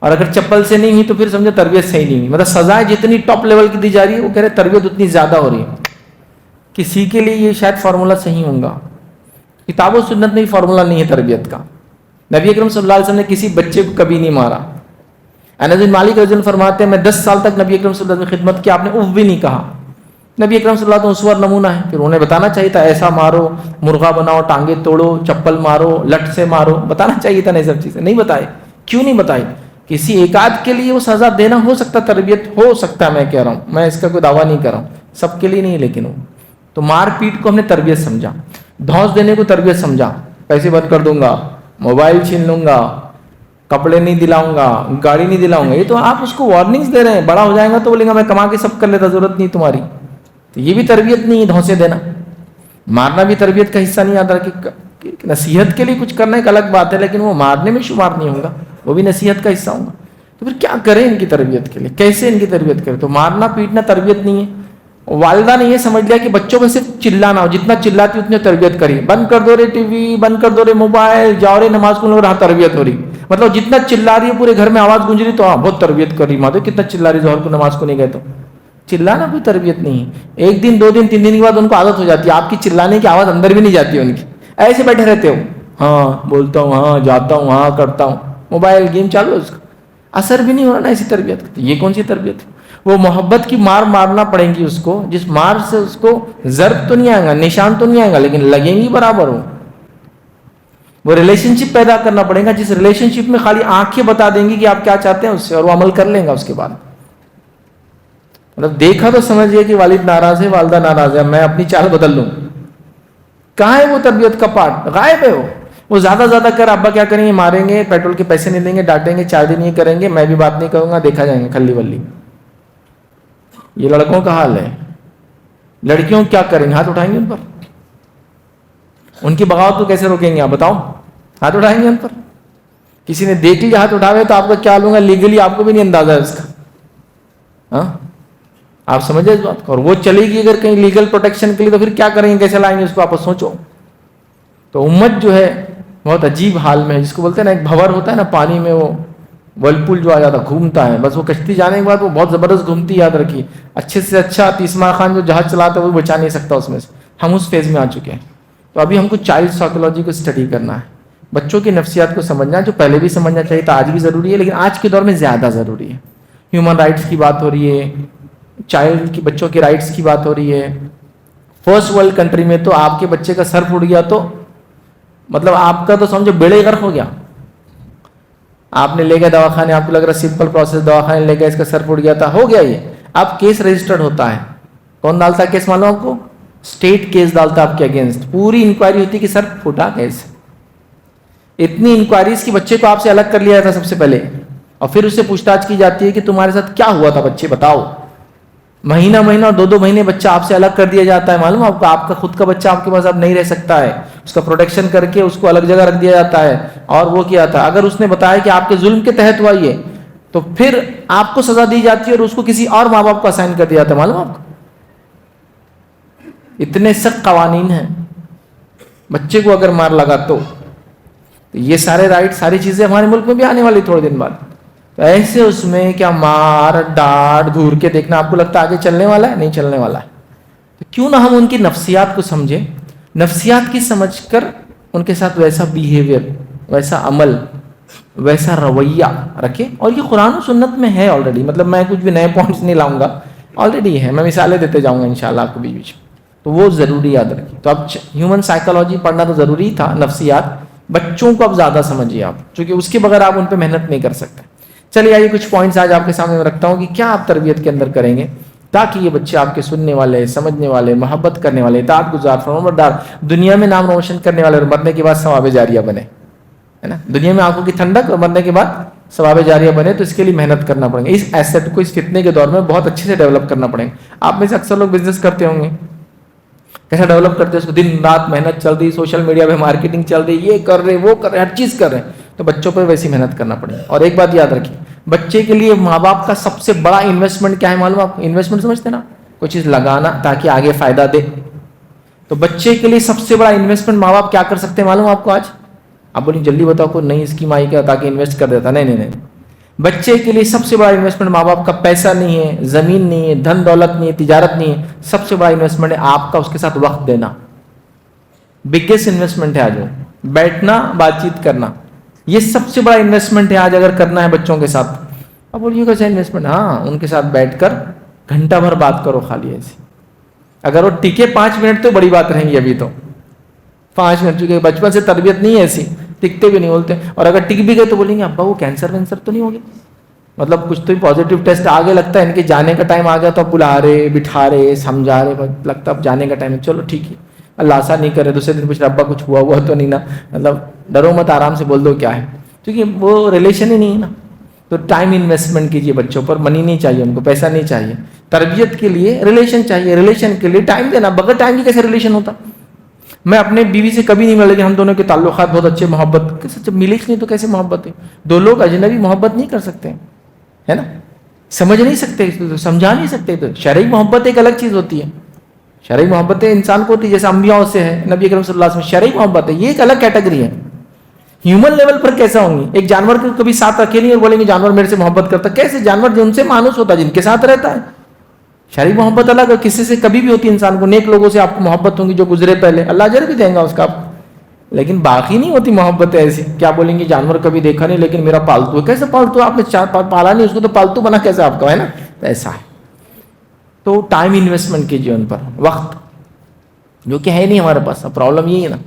S1: اور اگر چپل سے نہیں ہوئی تو پھر سمجھو تربیت صحیح نہیں ہوئی، مطلب سزائیں جتنی ٹاپ لیول کی دی جا رہی ہے، وہ کہہ رہے تربیت اتنی زیادہ ہو رہی ہے۔ کسی کے لیے یہ شاید فارمولہ صحیح ہوگا، کتاب و سنت میں فارمولہ نہیں ہے تربیت کا۔ نبی اکرم صلی اللہ علیہ وسلم نے کسی بچے کو کبھی نہیں مارا۔ انس بن مالک رضی اللہ عنہ فرماتے ہیں میں 10 سال تک نبی اکرم صلی اللہ علیہ وسلم کی خدمت کی، آپ نے اف بھی نہیں کہا۔ نبی اکرم صلی اللہ علیہ وسلم اسوہ نمونہ ہے، پھر انہیں بتانا چاہیے تھا ایسا مارو، مرغا بناؤ، ٹانگیں توڑو، چپل مارو، لٹ سے مارو، بتانا چاہیے تھا، نہیں سب چیزیں نہیں بتائے۔ کیوں نہیں بتائی؟ کسی ایک آدھ کے لیے وہ سزا دینا ہو سکتا، تربیت ہو سکتا ہے، میں کہہ رہا ہوں، میں اس کا کوئی دعویٰ نہیں کر رہا ہوں، سب کے لیے نہیں، لیکن وہ تو مار پیٹ کو ہم نے تربیت سمجھا، دھوس دینے کو تربیت سمجھا، پیسے بند کر دوں گا، موبائل چھین لوں گا، کپڑے نہیں دلاؤں گا، گاڑی نہیں دلاؤں گا، یہ تو آپ اس کو وارننگز دے رہے ہیں، بڑا ہو جائے گا تو بولے گا میں کما کے سب کر لیتا، ضرورت نہیں تمہاری، تو یہ بھی تربیت نہیں ہے، دھوسے دینا۔ مارنا بھی تربیت کا حصہ نہیں آتا، کہ نصیحت کے لیے کچھ کرنا ایک الگ بات ہے، لیکن وہ مارنے میں شمار نہیں ہوگا، وہ بھی نصیحت کا حصہ ہوگا۔ تو پھر کیا کریں ان کی تربیت کے لیے، کیسے ان کی تربیت کریں؟ تو مارنا پیٹنا تربیت نہیں ہے۔ والدہ نے یہ سمجھ لیا کہ بچوں میں صرف چلانا ہو، جتنا چلاتی اتنی تربیت کری، بند کر دو رے ٹی وی، بند کر دو رے موبائل، جاؤ رے نماز کو، رہا تربیت ہو رہی، مطلب جتنا چلا رہی ہے پورے گھر میں آواز گونج رہی تو ہاں بہت تربیت کر رہی، ماں کتنا چلا رہی، ظہر کو نماز کو نہیں گئے تو چلانا کوئی تربیت نہیں ہے۔ ایک دن 2 دن 3 دن کے بعد ان کو عادت ہو جاتی ہے، آپ کی چلانے کی آواز اندر بھی نہیں جاتی ہے ان کی، ایسے بیٹھے رہتے ہو، ہاں بولتا ہوں، ہاں جاتا ہوں، ہاں کرتا ہوں، موبائل گیم چالو ہے، اس کا اثر بھی نہیں ہو رہا نا ایسی تربیت کا۔ یہ کون سی تربیت ہے؟ وہ محبت کی مار مارنا پڑیں گی اس کو، جس مار سے اس کو ضرب تو نہیں آئے گا، نشان تو نہیں آئے گا، لیکن لگیں گی برابر ہو۔ وہ ریلیشن شپ پیدا کرنا پڑے گا، جس ریلیشن شپ میں خالی آنکھیں بتا دیں گی کہ آپ کیا چاہتے ہیں اس سے، اور وہ عمل کر لیں گا اس کے بعد۔ مطلب دیکھا تو سمجھئے کہ والد ناراض ہے، والدہ ناراض ہے، میں اپنی چال بدل لوں، کہاں ہے وہ تربیت کا پارٹ؟ غائب ہے وہ۔ وہ زیادہ کر ابا کیا کریں گے, ماریں گے, پیٹرول کے پیسے نہیں دیں گے, ڈانٹیں گے, چارج نہیں کریں گے, میں بھی بات نہیں کروں گا, دیکھا جائیں گے کھلی ولی. یہ لڑکوں کا حال ہے. لڑکیوں کیا کریں گے, ہاتھ اٹھائیں گے ان پر. ان کی بغاوت کو کیسے روکیں گے آپ بتاؤ, ہاتھ اٹھائیں گے ان پر. کسی نے دیکھ لیا ہاتھ اٹھاوے تو آپ کا کیا لوں گا, لیگلی آپ کو بھی نہیں اندازہ ہے اس کا. ہاں آپ سمجھے اس بات کو. اور وہ چلے گی اگر کہیں لیگل پروٹیکشن کے لیے تو پھر کیا کریں گے, کیسے لائیں گے اس کو, آپ سوچو. تو امت جو ہے بہت عجیب حال میں ہے, جس کو بولتے ہیں نا ایک بھور ہوتا ہے نا پانی میں, وہ ورلپول جو آ جاتا گھومتا ہے, بس وہ کشتی جانے کے بعد وہ بہت زبردست گھومتی, یاد رکھیے. اچھے سے اچھا تیسما خان جو جہاز چلاتا ہے وہ بچا نہیں سکتا اس میں سے. ہم اس فیز میں آ چکے ہیں. تو ابھی ہم کو چائلڈ سائیکولوجی کو اسٹڈی کرنا ہے, بچوں کی نفسیات کو سمجھنا, جو پہلے بھی سمجھنا چاہیے تھا, آج بھی ضروری ہے, لیکن آج کے دور میں زیادہ ضروری ہے. ہیومن رائٹس کی بات ہو رہی ہے, چائلڈ کی بچوں کے رائٹس کی بات ہو رہی ہے. فرسٹ ورلڈ کنٹری میں تو آپ کے بچے کا سر پھوٹ گیا تو مطلب آپ کا تو سمجھو بیڑے غرق ہو گیا. آپ نے لے گئے دواخانے, آپ کو لگ رہا ہے سمپل پروسیس, دواخانے لے گئے, اس کا سر پھوٹ گیا تھا, ہو گیا. یہ اب کیس رجسٹرڈ ہوتا ہے. کون ڈالتا ہے کیس معلوم آپ کو, اسٹیٹ کیس ڈالتا ہے آپ کے اگینسٹ. پوری انکوائری ہوتی ہے کہ سر پھوٹا کیسے. اتنی انکوائریز کی بچے کو آپ سے الگ کر لیا جاتا سب سے پہلے, اور پھر اس سے پوچھ تاچھ کی جاتی ہے کہ تمہارے ساتھ کیا ہوا تھا بچے بتاؤ. مہینہ اور 2 مہینے بچہ آپ سے الگ کر دیا جاتا ہے. معلوم آپ کو, آپ کا خود کا بچہ آپ کے پاس اب نہیں رہ سکتا ہے, اس کا پروٹیکشن کر کے اس کو الگ جگہ رکھ دیا جاتا ہے. اور وہ کیا تھا, اگر اس نے بتایا کہ آپ کے ظلم کے تحت ہوا یہ, تو پھر آپ کو سزا دی جاتی ہے اور اس کو کسی اور ماں باپ کو اسائن کر دیا جاتا ہے. معلوم آپ کو, اتنے سخت قوانین ہیں. بچے کو اگر مار لگا تو یہ سارے رائٹ, ساری چیزیں ہمارے ملک میں بھی آنے والی تھوڑے دن بعد. تو ایسے اس میں کیا مار ڈانٹ گھور کے دیکھنا, آپ کو لگتا ہے آگے چلنے والا ہے, نہیں چلنے والا ہے. تو کیوں نہ ہم ان کی نفسیات کو سمجھیں, نفسیات کی سمجھ کر ان کے ساتھ ویسا بیہیویئر, ویسا عمل, ویسا رویہ رکھیں. اور یہ قرآن و سنت میں ہے آلریڈی, مطلب میں کچھ بھی نئے پوائنٹس نہیں لاؤں گا, آلریڈی ہے. میں مثالیں دیتے جاؤں گا انشاءاللہ آپ کو بیچ بیچ. تو وہ ضروری یاد رکھیں. تو اب ہیومن سائیکالوجی پڑھنا تو ضروری تھا, نفسیات. بچوں کو اب زیادہ سمجھیے آپ, کیونکہ اس کے بغیر آپ ان پہ محنت نہیں کر سکتے. چلیے آئیے کچھ پوائنٹس آج آپ کے سامنے میں رکھتا ہوں کہ کیا آپ تربیت کے اندر کریں گے تاکہ یہ بچے آپ کے سننے والے, سمجھنے والے, محبت کرنے والے, اطاعت گزار, فرمانبردار, دنیا میں نام روشن کرنے والے, اور مرنے کے بعد ثواب جاریہ بنے, ہے نا. دنیا میں آنکھوں کی ٹھنڈک اور مرنے کے بعد ثواب جاریہ بنے. تو اس کے لیے محنت کرنا پڑے گا. اس ایسٹ کو اس فتنے کے دور میں بہت اچھے سے ڈیولپ کرنا پڑے گا. آپ میں سے اکثر لوگ بزنس کرتے ہوں گے, کیسا ڈیولپ کرتے ہیں اس کو, دن رات محنت چل رہی, سوشل میڈیا پہ مارکیٹنگ چل رہی, یہ کر رہے, وہ کر رہے, ہر چیز کر رہے ہیں. تو بچوں پہ ویسی محنت کرنا پڑے گا. اور ایک بات یاد رکھیے, بچے کے لیے ماں باپ کا سب سے بڑا انویسٹمنٹ کیا ہے معلوم آپ کو؟ انویسٹمنٹ سمجھتے ہیں نا, کوئی چیز لگانا تاکہ آگے فائدہ دے. تو بچے کے لیے سب سے بڑا انویسٹمنٹ ماں باپ کیا کر سکتے ہیں معلوم آپ کو؟ آج آپ بولیں جلدی بتاؤ, کوئی نئی اسکیم آئی کیا تاکہ انویسٹ کر دیتا؟ نہیں. بچے کے لیے سب سے بڑا انویسٹمنٹ ماں باپ کا پیسہ نہیں ہے, زمین نہیں ہے, دھن دولت نہیں ہے, تجارت نہیں ہے. سب سے بڑا انویسٹمنٹ ہے آپ کا اس کے ساتھ وقت دینا. بگیسٹ انویسٹمنٹ ہے آج وہ, بیٹھنا, بات چیت کرنا. یہ سب سے بڑا انویسٹمنٹ ہے آج اگر کرنا ہے بچوں کے ساتھ. اب بولیے کیسا انویسٹمنٹ؟ ہاں, ان کے ساتھ بیٹھ کر گھنٹہ بھر بات کرو خالی ایسی. اگر وہ ٹکے 5 منٹ تو بڑی بات رہیں گی. ابھی تو 5 منٹ, چونکہ بچپن سے تربیت نہیں ہے ایسی, ٹکتے بھی نہیں بولتے. اور اگر ٹک بھی گئے تو بولیں گے ابا وہ کینسر وینسر تو نہیں ہوگی, مطلب کچھ تو پازیٹیو ٹیسٹ آگے لگتا ہے ان کے جانے کا ٹائم آ گیا تو اب بلا رہے, بٹھا رہے, سمجھا رہے, لگتا اب جانے کا ٹائم ہے, چلو ٹھیک ہے. اللہ ایسا نہیں کرے, دوسرے دن پوچھ رہا ابا کچھ ہوا تو نہیں نا, مطلب ڈرو مت, آرام سے بول دو کیا ہے, کیونکہ وہ ریلیشن ہی نہیں ہے نا. تو ٹائم انویسٹمنٹ کیجیے بچوں پر. منی نہیں چاہیے ان کو, پیسہ نہیں چاہیے. تربیت کے لیے ریلیشن چاہیے, ریلیشن کے لیے ٹائم دینا. بغیر ٹائم کی کیسے ریلیشن ہوتا؟ میں اپنے بیوی سے کبھی نہیں ملا, لیکن ہم دونوں کے تعلقات بہت اچھے, محبت جب ملے نہیں تو کیسے محبت ہے؟ 2 لوگ اجنبی محبت نہیں کر سکتے, ہے نا, سمجھ نہیں سکتے, سمجھا نہیں سکتے. تو شرعی محبت ایک الگ چیز ہوتی ہے. شرعی محبت انسان کو ہوتی ہے, جیسے انبیاء سے ہے, نبی اکرم صلی اللہ علیہ وسلم. شرعی محبت ہے, یہ ایک الگ کیٹیگری ہے. ہیومن لیول پر کیسا ہوں گی؟ ایک جانور کو کبھی ساتھ رکھے نہیں اور بولیں گے جانور میرے سے محبت کرتا. کیسے؟ جانور جن سے مانوس ہوتا ہے, جن کے ساتھ رہتا ہے. شرعی محبت الگ ہے, کسی سے کبھی بھی ہوتی ہے انسان کو. نیک لوگوں سے آپ کو محبت ہوں گی جو گزرے پہلے, اللہ اجر بھی دیں گا اس کا آپ کو. لیکن باقی نہیں ہوتی محبت ایسی. کیا بولیں گے جانور کبھی دیکھا نہیں لیکن میرا پالتو ہے. کیسے پالتو؟ آپ نے پالا نہیں اس کو, تو پالتو بنا کیسے آپ کا, ہے نا؟ ایسا ہے. تو ٹائم انویسٹمنٹ کیجیے ان پر, وقت, جو کہ ہے نہیں ہمارے پاس. اب پرابلم یہی ہے نا.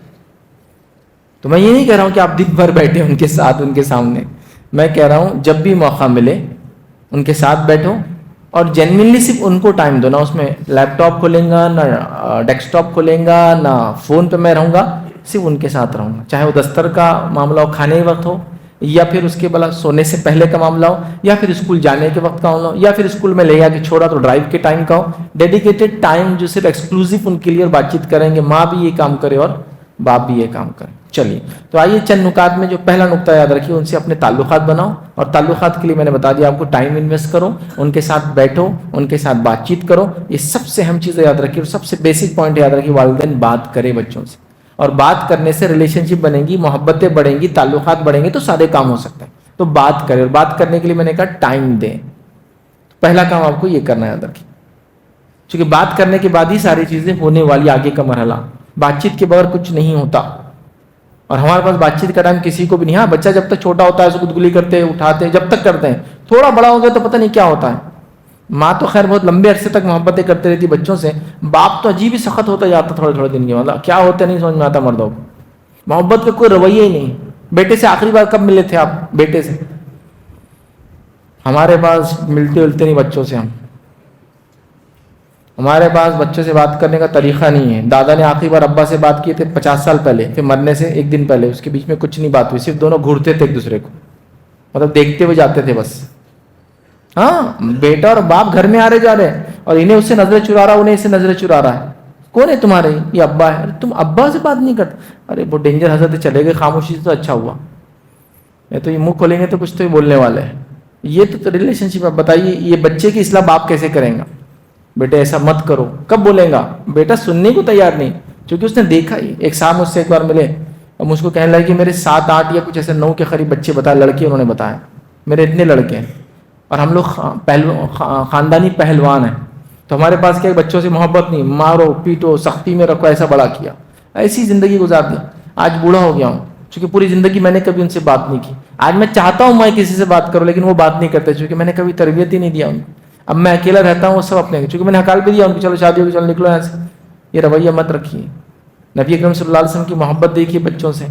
S1: تو میں یہ نہیں کہہ رہا ہوں کہ آپ دن بھر بیٹھے ان کے ساتھ, ان کے سامنے. میں کہہ رہا ہوں جب بھی موقع ملے ان کے ساتھ بیٹھو اور جینوئنلی صرف ان کو ٹائم دو. نہ اس میں لیپ ٹاپ کھولیں گا, نہ ڈیسک ٹاپ کھولیں گا, نہ فون پہ میں رہوں گا. صرف ان کے ساتھ رہوں گا, چاہے وہ دستر کا معاملہ ہو کھانے کے وقت ہو, یا پھر اس کے بلا سونے سے پہلے کا معاملہ ہو, یا پھر اسکول جانے کے وقت کا معاملہ ہو, یا پھر اسکول میں لے جا کے چھوڑا تو ڈرائیو کے ٹائم کا ہو. ڈیڈیکیٹڈ ٹائم جو صرف ایکسکلوسیو ان کے لیے اور بات چیت کریں گے, ماں بھی یہ کام کرے اور باپ بھی یہ کام کرے. چلیے تو آئیے چند نکات میں جو پہلا نقطہ یاد رکھیے, ان سے اپنے تعلقات بناؤ, اور تعلقات کے لیے میں نے بتا دیا آپ کو ٹائم انویسٹ کرو, ان کے ساتھ بیٹھو, ان کے ساتھ بات چیت کرو. یہ سب سے اہم چیزیں یاد رکھیے, اور سب سے بیسک پوائنٹ یاد رکھیے, والدین بات کرے بچوں سے, اور بات کرنے سے ریلیشن شپ بنے گی, محبتیں بڑھیں گی, تعلقات بڑھیں گے, تو سارے کام ہو سکتے ہیں. تو بات کرے, اور بات کرنے کے لیے میں نے کہا ٹائم دیں. پہلا کام آپ کو یہ کرنا ہے یاد رکھیے, چونکہ بات کرنے کے بعد ہی ساری چیزیں ہونے والی, آگے کا مرحلہ. بات چیت کے بغیر کچھ نہیں ہوتا, اور ہمارے پاس بات چیت کا ٹائم کسی کو بھی نہیں. ہاں بچہ جب تک چھوٹا ہوتا ہے اس کو گدگلی کرتے اٹھاتے جب تک کرتے ہیں, تھوڑا بڑا ہو گیا تو پتہ نہیں کیا ہوتا ہے. ماں تو خیر بہت لمبے عرصے تک محبتیں کرتے رہتی بچوں سے, باپ تو عجیب ہی سخت ہوتا جاتا تھوڑے تھوڑے دن کے, مطلب کیا ہوتا نہیں سمجھ میں آتا مردوں کو. محبت کا کوئی رویہ ہی نہیں. بیٹے سے آخری بار کب ملے تھے آپ؟ بیٹے سے ہمارے پاس ملتے ولتے نہیں بچوں سے. ہمارے پاس بچوں سے بات کرنے کا طریقہ نہیں ہے. دادا نے آخری بار ابا سے بات کی تھے 50 سال پہلے, پھر مرنے سے ایک دن پہلے, اس کے بیچ میں کچھ نہیں بات ہوئی, صرف دونوں گھورتے تھے ایک دوسرے کو, مطلب دیکھتے ہوئے جاتے تھے بس. ہاں بیٹا اور باپ گھر میں آ رہے جا رہے ہیں, اور انہیں اس سے نظریں چرا رہا, انہیں اس سے نظریں چرا رہا ہے. کون ہے تمہارے؟ یہ ابا ہے. ارے تم ابا سے بات نہیں کرتے؟ ارے وہ ڈینجر حضرت چلے گئے خاموشی سے, تو اچھا ہوا, میں تو یہ منہ کھولیں گے تو کچھ تو یہ بولنے والے ہیں. یہ تو ریلیشن شپ ہے. بتائیے یہ بچے کی اصلاح باپ کیسے کریں گا؟ بیٹے ایسا مت کرو, کب بولیں گا؟ بیٹا سننے کو تیار نہیں, کیونکہ اس نے دیکھا ہی. ایک صاحب مجھ سے ایک بار ملے اور مجھ کو کہنے لگے کہ میرے 7 8 یا کچھ ایسے 9 کے قریب بچے بتائے, لڑکے انہوں نے بتایا, میرے اتنے لڑکے ہیں, اور ہم لوگ خاندانی پہلوان ہیں. تو ہمارے پاس کیا بچوں سے محبت نہیں, مارو پیٹو سختی میں رکھو, ایسا بڑا کیا, ایسی زندگی گزار دی. آج بوڑھا ہو گیا ہوں, چونکہ پوری زندگی میں نے کبھی ان سے بات نہیں کی. آج میں چاہتا ہوں میں کسی سے بات کروں, لیکن وہ بات نہیں کرتے, چونکہ میں نے کبھی تربیت ہی نہیں دیا ان کو. اب میں اکیلا رہتا ہوں, وہ سب اپنے, چونکہ میں نے حکال بھی دیا ان کو, چلو شادی ہوگی چلو نکلو یہاں سے. یہ رویہ مت رکھیے. نبی اکرم صلی اللہ علیہ وسلم کی محبت دیکھیے بچوں سے,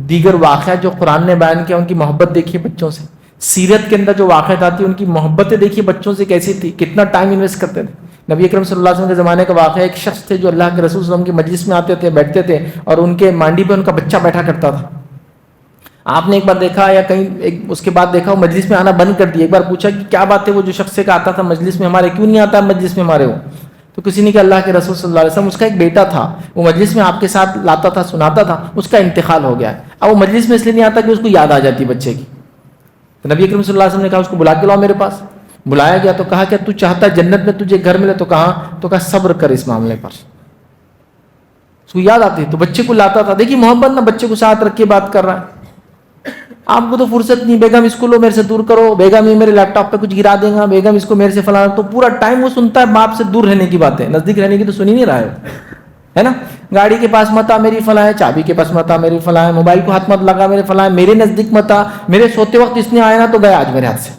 S1: دیگر واقعات جو قرآن نے بیان کیا ان کی محبت دیکھیے بچوں سے, سیرت کے اندر جو واقعات آتی ہیں ان کی محبتیں دیکھیے بچوں سے کیسی تھی, کتنا ٹائم انویسٹ کرتے تھے. نبی اکرم صلی اللہ علیہ وسلم کے زمانے کا واقعہ, ایک شخص تھے جو اللہ کے رسول صلی اللہ علیہ وسلم کی مجلس میں آتے تھے, بیٹھتے تھے, اور ان کے مانڈی پہ ان کا بچہ بیٹھا کرتا تھا. آپ نے ایک بار دیکھا یا کہیں اس کے بعد دیکھا وہ مجلس میں آنا بند کر دیا. ایک بار پوچھا کہ کیا بات ہے, وہ جو شخص سے آتا تھا مجلس میں ہمارے, کیوں نہیں آتا مجلس میں ہمارے؟ وہ تو کسی نے کہا اللہ کے رسول صلی اللہ علیہ وسلم, اس کا ایک بیٹا تھا, وہ مجلس میں آپ کے ساتھ لاتا تھا, سناتا تھا, اس کا انتقال ہو گیا ہے. اب وہ مجلس میں اس لیے نہیں آتا کہ اس کو یاد آ جاتی بچے کی. تو نبی اکرم صلی اللہ علیہ وسلم نے کہا اس کو بلا کے لاؤ میرے پاس. بلایا گیا تو کہا کہ تو چاہتا ہے جنت میں تجھے گھر ملے؟ تو کہا صبر کر اس معاملے پر. اس کو یاد آتی تو بچے کو لاتا تھا. دیکھیے محبت نہ, بچے کو ساتھ رکھ کے بات کر رہا ہے. آپ کو تو فرصت نہیں, بیگم اس کو لو میرے سے دور کرو, بیگم یہ میرے لیپ ٹاپ پہ کچھ گرا دے گا, بیگم اس کو میرے سے فلانا, تو پورا ٹائم وہ سنتا ہے باپ سے دور رہنے کی باتیں, نزدیک رہنے کی تو سن ہی نہیں رہا ہے نا. گاڑی کے پاس مت آ میری فلاں ہے, چابی کے پاس مت آ میری فلاں ہے, موبائل کو ہاتھ مت لگا میرے فلاں ہے, میرے نزدیک مت آ, میرے سوتے وقت اس نے آیا نا تو گیا آج میرے ہاتھ سے.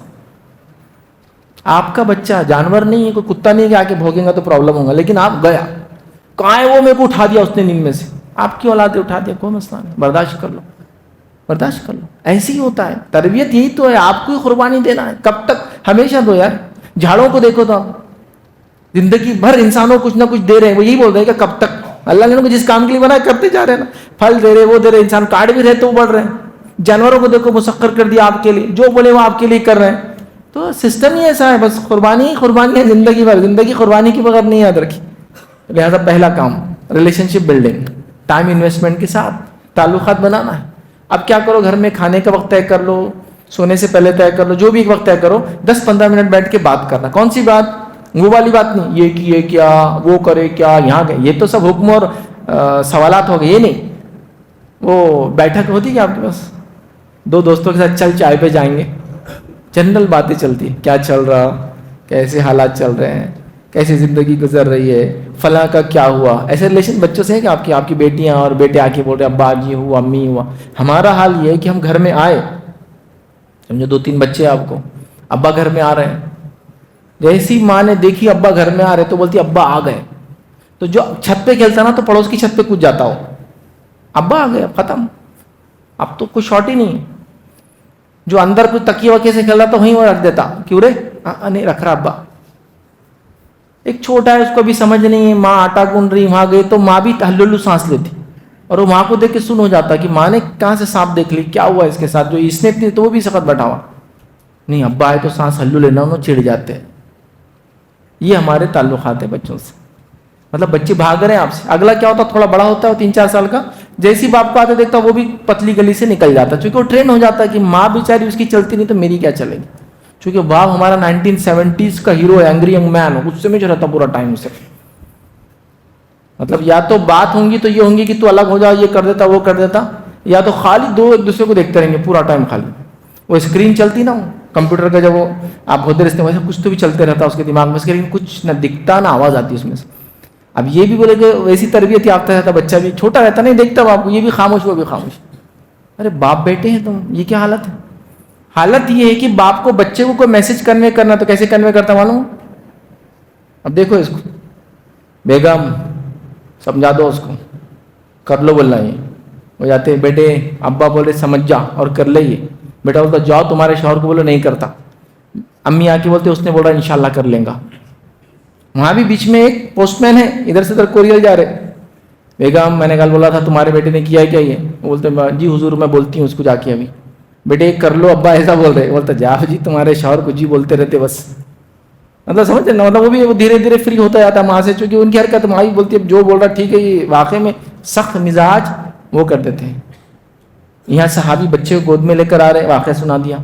S1: آپ کا بچہ جانور نہیں ہے, کوئی کتا نہیں کہ آ کے بھوگے گا تو پرابلم ہوگا, لیکن آپ گیا, کہاں ہے وہ, میرے کو اٹھا دیا اس نے نیند میں سے, آپ کی اولاد اٹھا دیا, کوئی مسئلہ نہیں, برداشت کر لو, برداشت کر لو. ایسے ہی ہوتا ہے, تربیت یہی تو ہے, آپ کو ہی قربانی دینا ہے. کب تک؟ ہمیشہ دو یار. جھاڑوں کو دیکھو تو زندگی بھر انسانوں کچھ نہ کچھ دے رہے ہیں, وہ یہی بول رہے ہیں کہ کب تک. اللہ نے ان کو جس کام کے لیے بنایا کرتے جا رہے ہیں نا, پھل دے رہے, وہ دے رہے, انسان کاٹ بھی رہے تو وہ بڑھ رہے ہیں. جانوروں کو دیکھو مسخر کر دیا آپ کے لیے, جو بولے وہ آپ کے لیے کر رہے ہیں. تو سسٹم ہی ایسا ہے, بس قربانی ہی قربانی ہے زندگی بھر. زندگی قربانی کے بغیر نہیں یاد رکھی. لہٰذا پہلا کام ریلیشن شپ بلڈنگ, ٹائم انویسٹمنٹ کے ساتھ تعلقات بنانا ہے. اب کیا کرو, گھر میں کھانے کا وقت طے کر لو, سونے سے پہلے طے کر لو, جو بھی ایک وقت طے کرو, 10-15 منٹ بیٹھ کے بات کرنا. کون سی بات؟ وہ والی بات نہیں, یہ کیے کیا, وہ کرے کیا, یہاں گئے, یہ تو سب حکم اور سوالات ہو گئے. یہ نہیں, وہ بیٹھک ہوتی ہے آپ کے پاس, 2 دوستوں کے ساتھ چل چائے پہ جائیں گے, جنرل باتیں چلتی ہیں, کیا چل رہا, کیسے حالات چل رہے ہیں, کیسی زندگی گزر رہی ہے, فلاں کا کیا ہوا. ایسے ریلیشن بچوں سے ہے کہ آپ کی بیٹیاں اور بیٹے آ کے بول رہے ہیں ابا جی ہوا, امی ہوا. ہمارا حال یہ ہے کہ ہم گھر میں آئے, سمجھو 2-3 بچے آپ کو, ابا گھر میں آ رہے ہیں, جیسی ماں نے دیکھی ابا گھر میں آ رہے تو بولتی ابا آ گئے. تو جو چھت پہ کھیلتا نا تو پڑوس کی چھت پہ کود جاتا ہو, ابا آ گئے, ختم, اب تو کوئی شارٹ ہی نہیں. جو اندر کچھ تکیے وکیے سے کھیل رہا تو وہیں وہ رکھ دیتا, کیوں رے نہیں رکھ رہا ابا. ایک چھوٹا ہے, اس کو بھی سمجھ نہیں ہے, ماں آٹا گون رہی, وہاں گئی تو ماں بھی ہلو سانس لیتی, اور وہ ماں کو دیکھ کے سن ہو جاتا کہ ماں نے کہاں سے سانپ دیکھ لی, کیا ہوا اس کے ساتھ, جو اس نے اتنی تو وہ بھی سخت بیٹھا ہوا, نہیں ابا آئے تو سانس ہلو لینا, انہوں چڑ جاتے ہیں. یہ ہمارے تعلقات ہیں بچوں سے. مطلب بچے بھاگ رہے ہیں آپ سے, اگلا کیا ہوتا تھوڑا بڑا ہوتا ہے 3-4 سال کا, جیسی باپ کو آتے دیکھتا وہ بھی پتلی گلی سے نکل جاتا, چونکہ وہ ٹرین ہو جاتا ہے کہ ماں بیچاری اس کی چلتی نہیں تو میری کیا چلے گی. چونکہ باپ ہمارا 1970s کا ہیرو ہے, اینگری ینگ مین, غصے میں جو رہتا پورا ٹائم اسے. مطلب یا تو بات ہوں گی تو یہ ہوں گی کہ تو الگ ہو جا, یہ کر دیتا وہ کر دیتا, یا تو خالی دو ایک دوسرے کو دیکھتے رہیں گے پورا ٹائم خالی. وہ اسکرین چلتی نا کمپیوٹر کا, جب وہ آپ ہوتے رہتے ویسے کچھ تو بھی چلتے رہتا اس کے دماغ میں, لیکن کچھ نہ دکھتا نہ آواز آتی اس میں سے. اب یہ بھی بولے کہ ویسی تربیت یافتہ رہتا بچہ بھی, چھوٹا رہتا نہیں دیکھتا باپ کو, یہ بھی خاموش وہ بھی خاموش. ارے باپ بیٹے ہیں تم, یہ کیا حالت ہے. حالت یہ ہے کہ باپ کو بچے کو کوئی میسج کنوے کرنا تو کیسے کنوے کرتا معلوم. اب دیکھو اس کو, بیگم سمجھا دو اس کو, کر لو بولنا, یہ ہو جاتے بیٹے ابا بولے سمجھ جا اور کر لے. یہ بیٹا بولتا جاؤ تمہارے شوہر کو بولو نہیں کرتا, امی آ کے بولتے اس نے بولا انشاءاللہ کر لیں گا. وہاں بھی بیچ میں ایک پوسٹ مین ہے, ادھر سے ادھر کوریئر جا رہے, بیگم میں نے کل بولا تھا تمہارے بیٹے نے کیا کیا, یہ بولتے جی حضور میں بولتی ہوں اس کو جا کے, ابھی بیٹے کر لو ابا ایسا بول رہے, بولتا جا جی تمہارے شوہر کو جی بولتے رہتے بس. مطلب سمجھ نا, مطلب وہ بھی دھیرے دھیرے فری ہوتا جاتا ہے وہاں سے, چونکہ ان کی حرکت ماں ہی بولتی ہے جو بول رہا ٹھیک ہے. یہ واقعے میں سخت مزاج وہ کر دیتے ہیں. یہاں صحابی بچے کو گود میں لے کر آ رہے, واقعہ سنا دیا.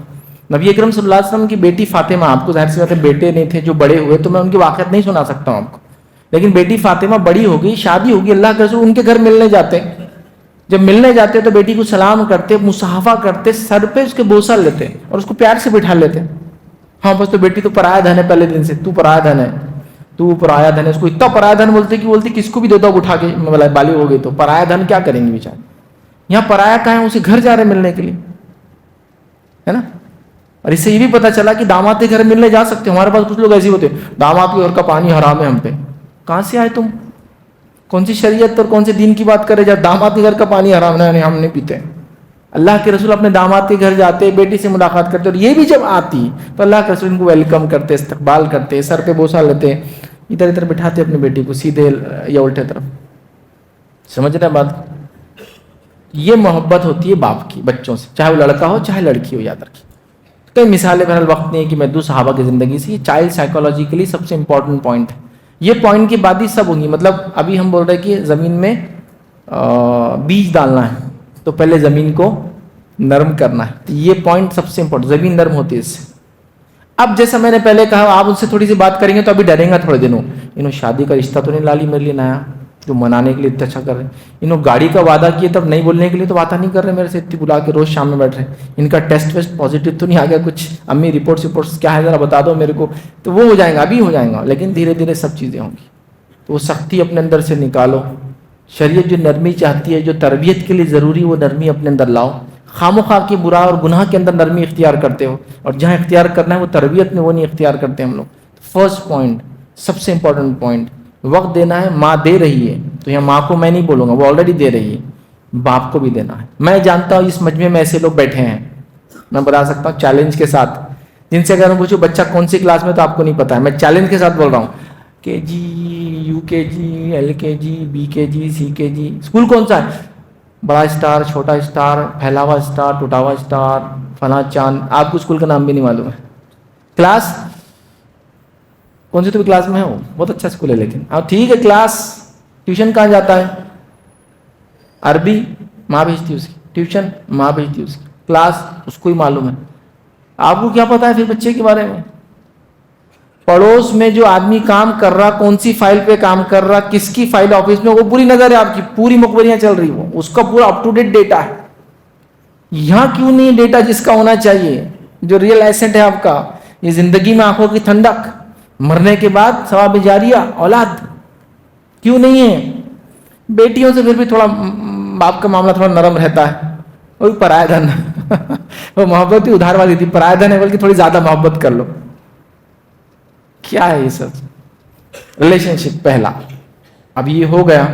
S1: نبی اکرم صلی اللہ علیہ وسلم کی بیٹی فاطمہ, آپ کو ظاہر سی بات ہے بیٹے نہیں تھے جو بڑے ہوئے تو میں ان کی واقعات نہیں سنا سکتا ہوں آپ کو, لیکن بیٹی فاطمہ بڑی ہو گئی, شادی ہوگی, اللہ کے رسول ان کے گھر ملنے جاتے. جب ملنے جاتے تو بیٹی کو سلام کرتے, مصافحہ کرتے, سر پہ اس کے بوسہ لیتے اور اس کو پیار سے بٹھا لیتے. ہاں بس تو بیٹی تو پرایا دھن ہے, پہلے دن سے تو پرایا دھن ہے, تو پرایا دھن ہے. اس کو اتنا پرایا دھن بولتے کہ بولتی کس کو بھی دیتا اٹھا کے, بالی ہو گئی تو پرایا دھن کیا کریں گے بیچارے. یہاں پرایا کہاں ہے, اسے گھر جا رہے ملنے کے لیے, ہے نا. اور اس سے یہ بھی پتا چلا کہ داماد کے گھر ملنے جا سکتے. ہمارے پاس کچھ لوگ ایسے ہوتے ہیں, داماد کے گھر کا پانی حرام ہے ہم پہ. کہاں سے آئے تم, کون سی شریعت اور کون سے دین کی بات کرے, جب داماد کے گھر کا پانی حرام ہے ہم نہیں پیتے. اللہ کے رسول اپنے داماد کے گھر جاتے, بیٹی سے ملاقات کرتے, اور یہ بھی جب آتی تو اللہ کے رسول ان کو ویلکم کرتے, استقبال کرتے, سر پہ بوسہ لیتے, ادھر ادھر بٹھاتے اپنی بیٹی کو سیدھے یا الٹے طرف. سمجھ رہے ہیں بات. یہ محبت ہوتی ہے باپ کی بچوں سے, چاہے وہ لڑکا ہو چاہے لڑکی ہو. یاد رکھیے, کئی مثالیں بہرحال وقت نہیں ہے کہ میں دو صحابہ کی زندگی سے. یہ چائلڈ سائیکالوجی کے لیے سب سے امپورٹنٹ پوائنٹ ہے. یہ پوائنٹ کے بعد ہی سب ہوں گی. مطلب ابھی ہم بول رہے ہیں کہ زمین میں بیج ڈالنا ہے تو پہلے زمین کو نرم کرنا ہے, تو یہ پوائنٹ سب سے امپورٹنٹ, زمین نرم ہوتی ہے اس سے. اب جیسا میں نے پہلے کہا, آپ ان سے تھوڑی سی بات کریں گے تو ابھی ڈریں گا تھوڑے دنوں, انہوں شادی کا رشتہ تو نہیں لالی میرے لیے نیا جو منانے کے لیے اتنا اچھا کر رہے ہیں. انہوں گاڑی کا وعدہ کیے تب نہیں بولنے کے لیے تو وعدہ نہیں کر رہے میرے سے, اتنی بلا کے روز شام میں بیٹھ رہے ہیں. ان کا ٹیسٹ ویسٹ پازیٹیو تو نہیں آ گیا کچھ, امی رپورٹس کیا ہے ذرا بتا دو میرے کو, تو وہ ہو جائے گا, ابھی ہو جائے گا, لیکن دھیرے دھیرے سب چیزیں ہوں گی. تو وہ سختی اپنے اندر سے نکالو. شریعت جو نرمی چاہتی ہے, جو تربیت کے لیے ضروری, وہ نرمی اپنے اندر لاؤ. خام و خواہ کی برا اور گناہ کے اندر نرمی اختیار کرتے ہو, اور جہاں اختیار کرنا ہے وہ تربیت میں وہ نہیں اختیار کرتے ہم لوگ. فرسٹ پوائنٹ, سب سے امپورٹنٹ پوائنٹ, وقت دینا ہے. ماں دے رہی ہے تو یہاں ماں کو میں نہیں بولوں گا, وہ آلریڈی دے رہی ہے, باپ کو بھی دینا ہے. میں جانتا ہوں اس مجمع میں ایسے لوگ بیٹھے ہیں, میں بتا سکتا ہوں چیلنج کے ساتھ, جن سے اگر میں پوچھوں بچہ کون سی کلاس میں, تو آپ کو نہیں پتا ہے. میں چیلنج کے ساتھ بول رہا ہوں, کے جی, یو کے جی, ایل کے جی, بی کے جی, سی کے جی. اسکول کون سا ہے, بڑا اسٹار, چھوٹا اسٹار, پھیلا ہوا اسٹار, ٹوٹا ہوا اسٹار, فلاں چاند. آپ کو اسکول کا نام بھی نہیں معلوم ہے. کلاس کون سی تو کلاس میں ہے, وہ بہت اچھا اسکول ہے, لیکن اب ٹھیک ہے کلاس. ٹیوشن کہاں جاتا ہے, عربی ماں بھیجتی اس کی, ٹیوشن ماں بھیجتی اس کی, کلاس اس کو ہی معلوم ہے. آپ کو کیا پتا ہے پھر بچے کے بارے میں. پڑوس میں جو آدمی کام کر رہا, کون سی فائل پہ کام کر رہا, کس کی فائل آفس میں, وہ پوری نظر ہے آپ کی, پوری مخبریاں چل رہی, وہ اس کا پورا اپ ٹو ڈیٹ ڈیٹا ہے. یہاں کیوں نہیں ڈیٹا جس کا ہونا چاہیے, جو ریئل ایسٹ ہے آپ کا, یہ زندگی میں آنکھوں کی ٹھنڈک, مرنے کے بعد ثواب جاریہ, اولاد, کیوں نہیں ہے. بیٹیوں سے پھر بھی تھوڑا باپ کا معاملہ تھوڑا نرم رہتا ہے, وہ پرایا دھن, وہ محبت ہی ادھار والی تھی, پرایا دھن ہے بلکہ تھوڑی زیادہ محبت کر لو. کیا ہے یہ سب ریلیشن شپ پہلا. اب یہ ہو گیا,